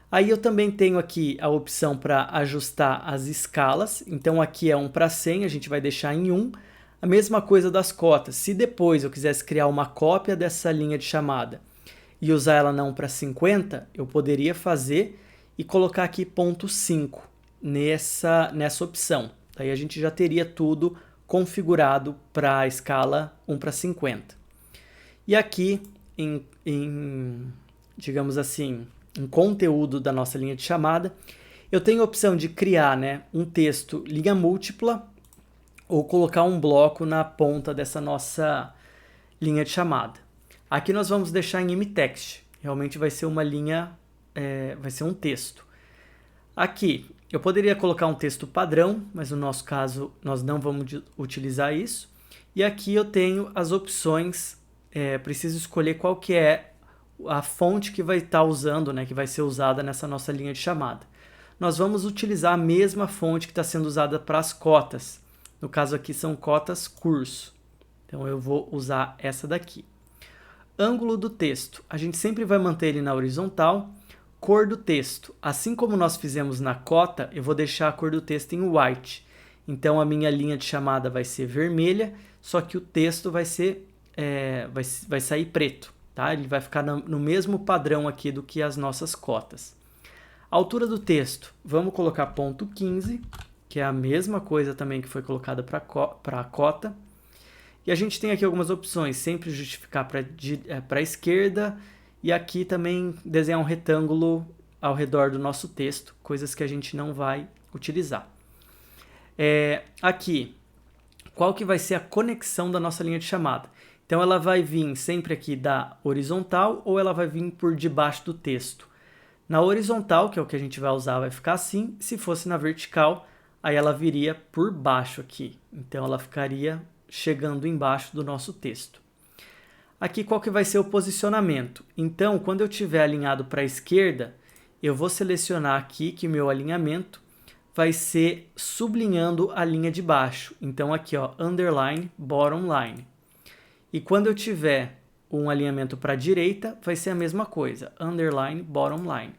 Aí eu também tenho aqui a opção para ajustar as escalas. Então aqui é 1 para 100, a gente vai deixar em 1. A mesma coisa das cotas. Se depois eu quisesse criar uma cópia dessa linha de chamada e usar ela na 1 para 50, eu poderia fazer e colocar aqui ponto 5 nessa opção. Daí a gente já teria tudo configurado para a escala 1 para 50. E aqui, digamos assim, em conteúdo da nossa linha de chamada, eu tenho a opção de criar, né, um texto linha múltipla ou colocar um bloco na ponta dessa nossa linha de chamada. Aqui nós vamos deixar em mtext, realmente vai ser uma linha, vai ser um texto. Aqui eu poderia colocar um texto padrão, mas no nosso caso nós não vamos utilizar isso. E aqui eu tenho as opções, preciso escolher qual que é a fonte que vai estar usando, né, que vai ser usada nessa nossa linha de chamada. Nós vamos utilizar a mesma fonte que está sendo usada para as cotas. No caso aqui são cotas curso. Então eu vou usar essa daqui. Ângulo do texto. A gente sempre vai manter ele na horizontal. Cor do texto. Assim como nós fizemos na cota, eu vou deixar a cor do texto em white. Então a minha linha de chamada vai ser vermelha, só que o texto vai ser, vai sair preto. Tá? Ele vai ficar no mesmo padrão aqui do que as nossas cotas. Altura do texto. Vamos colocar ponto 15, que é a mesma coisa também que foi colocada para a cota. E a gente tem aqui algumas opções, sempre justificar para a esquerda e aqui também desenhar um retângulo ao redor do nosso texto, coisas que a gente não vai utilizar. Aqui, qual que vai ser a conexão da nossa linha de chamada? Então ela vai vir sempre aqui da horizontal ou ela vai vir por debaixo do texto. Na horizontal, que é o que a gente vai usar, vai ficar assim. Se fosse na vertical, aí ela viria por baixo aqui. Então ela ficaria chegando embaixo do nosso texto. Aqui qual que vai ser o posicionamento? Então, quando eu estiver alinhado para a esquerda, eu vou selecionar aqui que o meu alinhamento vai ser sublinhando a linha de baixo. Então aqui, ó, underline, bottom line. E quando eu tiver um alinhamento para a direita, vai ser a mesma coisa, underline, bottom line.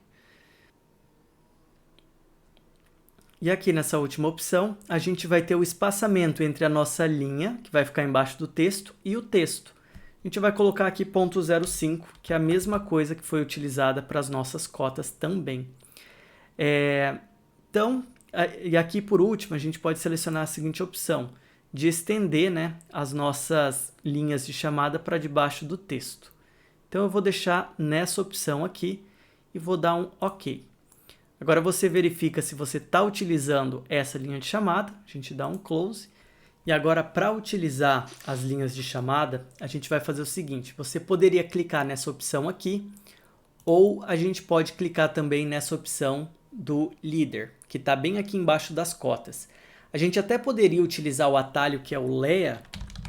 E aqui nessa última opção, a gente vai ter o espaçamento entre a nossa linha, que vai ficar embaixo do texto, e o texto. A gente vai colocar aqui ponto 0,5, que é a mesma coisa que foi utilizada para as nossas cotas também. Então, e aqui por último, a gente pode selecionar a seguinte opção, de estender, né, as nossas linhas de chamada para debaixo do texto. Então eu vou deixar nessa opção aqui e vou dar um OK. Agora você verifica se você está utilizando essa linha de chamada, a gente dá um close. E agora para utilizar as linhas de chamada, a gente vai fazer o seguinte, você poderia clicar nessa opção aqui, ou a gente pode clicar também nessa opção do líder, que está bem aqui embaixo das cotas. A gente até poderia utilizar o atalho que é o LEA,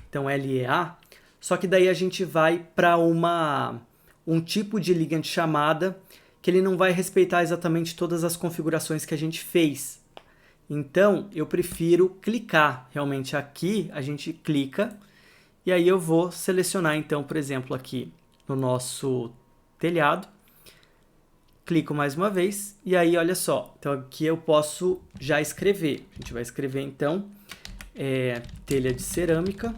então LEA, só que daí a gente vai para um tipo de linha de chamada que ele não vai respeitar exatamente todas as configurações que a gente fez. Então, eu prefiro clicar. Realmente aqui a gente clica e aí eu vou selecionar então, por exemplo, aqui no nosso telhado. Clico mais uma vez e aí olha só, então aqui eu posso já escrever. A gente vai escrever então telha de cerâmica,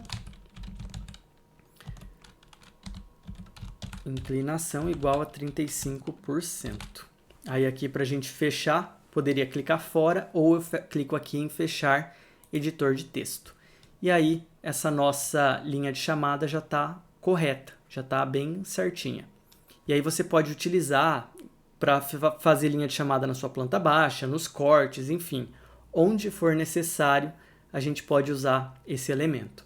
inclinação igual a 35%. Aí aqui para a gente fechar, poderia clicar fora ou eu clico aqui em fechar editor de texto. E aí essa nossa linha de chamada já está correta, já está bem certinha. E aí você pode utilizar para fazer linha de chamada na sua planta baixa, nos cortes, enfim, onde for necessário, a gente pode usar esse elemento.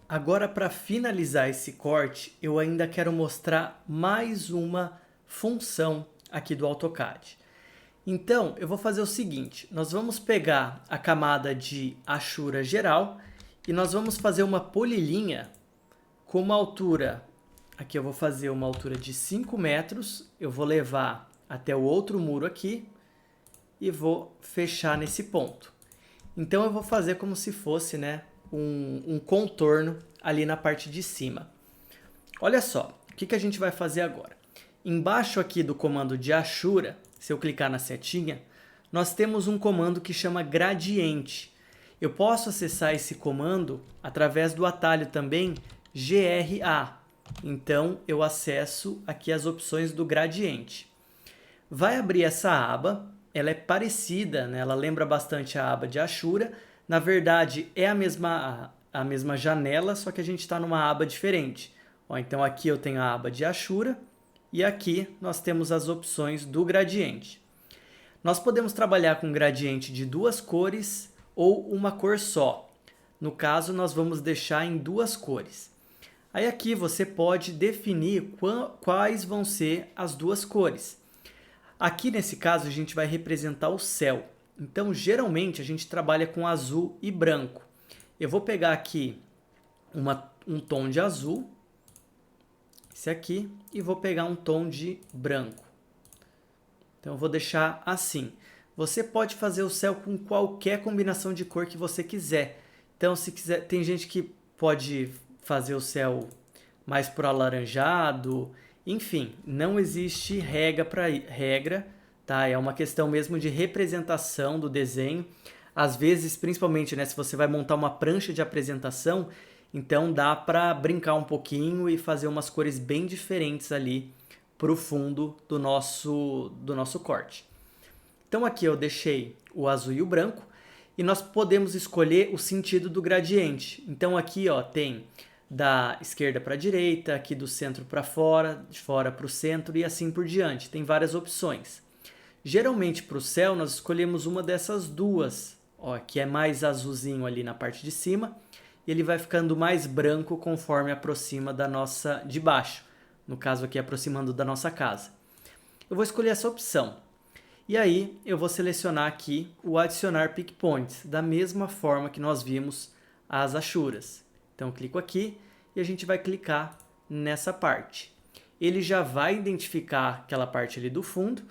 Agora, para finalizar esse corte, eu ainda quero mostrar mais uma função aqui do AutoCAD. Então, eu vou fazer o seguinte, nós vamos pegar a camada de achura geral e nós vamos fazer uma polilinha com uma altura, aqui eu vou fazer uma altura de 5 metros, eu vou levar até o outro muro aqui e vou fechar nesse ponto. Então, eu vou fazer como se fosse, um contorno ali na parte de cima. Olha só, o que a gente vai fazer agora? Embaixo aqui do comando de achura, se eu clicar na setinha, nós temos um comando que chama gradiente. Eu posso acessar esse comando através do atalho também GRA. Então, eu acesso aqui as opções do gradiente. Vai abrir essa aba, ela é parecida, ela lembra bastante a aba de achura. Na verdade, é a mesma janela, só que a gente está numa aba diferente. Então, aqui eu tenho a aba de achura e aqui nós temos as opções do gradiente. Nós podemos trabalhar com gradiente de 2 cores ou uma cor só. No caso, nós vamos deixar em 2 cores. Aí aqui você pode definir quais vão ser as 2 cores. Aqui nesse caso a gente vai representar o céu. Então geralmente a gente trabalha com azul e branco. Eu vou pegar aqui um tom de azul, esse aqui, e vou pegar um tom de branco. Então eu vou deixar assim. Você pode fazer o céu com qualquer combinação de cor que você quiser. Então se quiser, tem gente que pode fazer o céu mais pro alaranjado, enfim, não existe regra, tá? É uma questão mesmo de representação do desenho. Às vezes, principalmente, se você vai montar uma prancha de apresentação, então dá para brincar um pouquinho e fazer umas cores bem diferentes ali para o fundo do nosso corte. Então aqui eu deixei o azul e o branco e nós podemos escolher o sentido do gradiente. Então aqui tem da esquerda para a direita, aqui do centro para fora, de fora para o centro e assim por diante. Tem várias opções. Geralmente para o céu nós escolhemos uma dessas duas, que é mais azulzinho ali na parte de cima e ele vai ficando mais branco conforme aproxima de baixo, no caso aqui aproximando da nossa casa. Eu vou escolher essa opção e aí eu vou selecionar aqui o adicionar pick points, da mesma forma que nós vimos as achuras. Então eu clico aqui e a gente vai clicar nessa parte. Ele já vai identificar aquela parte ali do fundo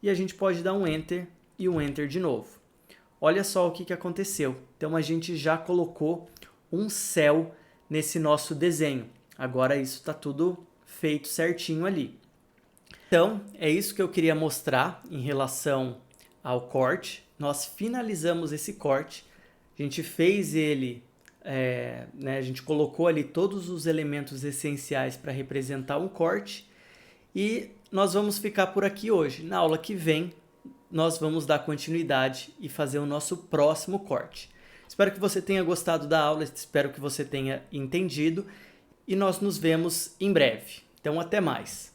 e a gente pode dar um Enter e um Enter de novo. Olha só o que aconteceu. Então a gente já colocou um céu nesse nosso desenho. Agora isso está tudo feito certinho ali. Então é isso que eu queria mostrar em relação ao corte. Nós finalizamos esse corte. A gente fez ele, a gente colocou ali todos os elementos essenciais para representar um corte. E nós vamos ficar por aqui hoje. Na aula que vem, nós vamos dar continuidade e fazer o nosso próximo corte. Espero que você tenha gostado da aula, espero que você tenha entendido e nós nos vemos em breve. Então, até mais!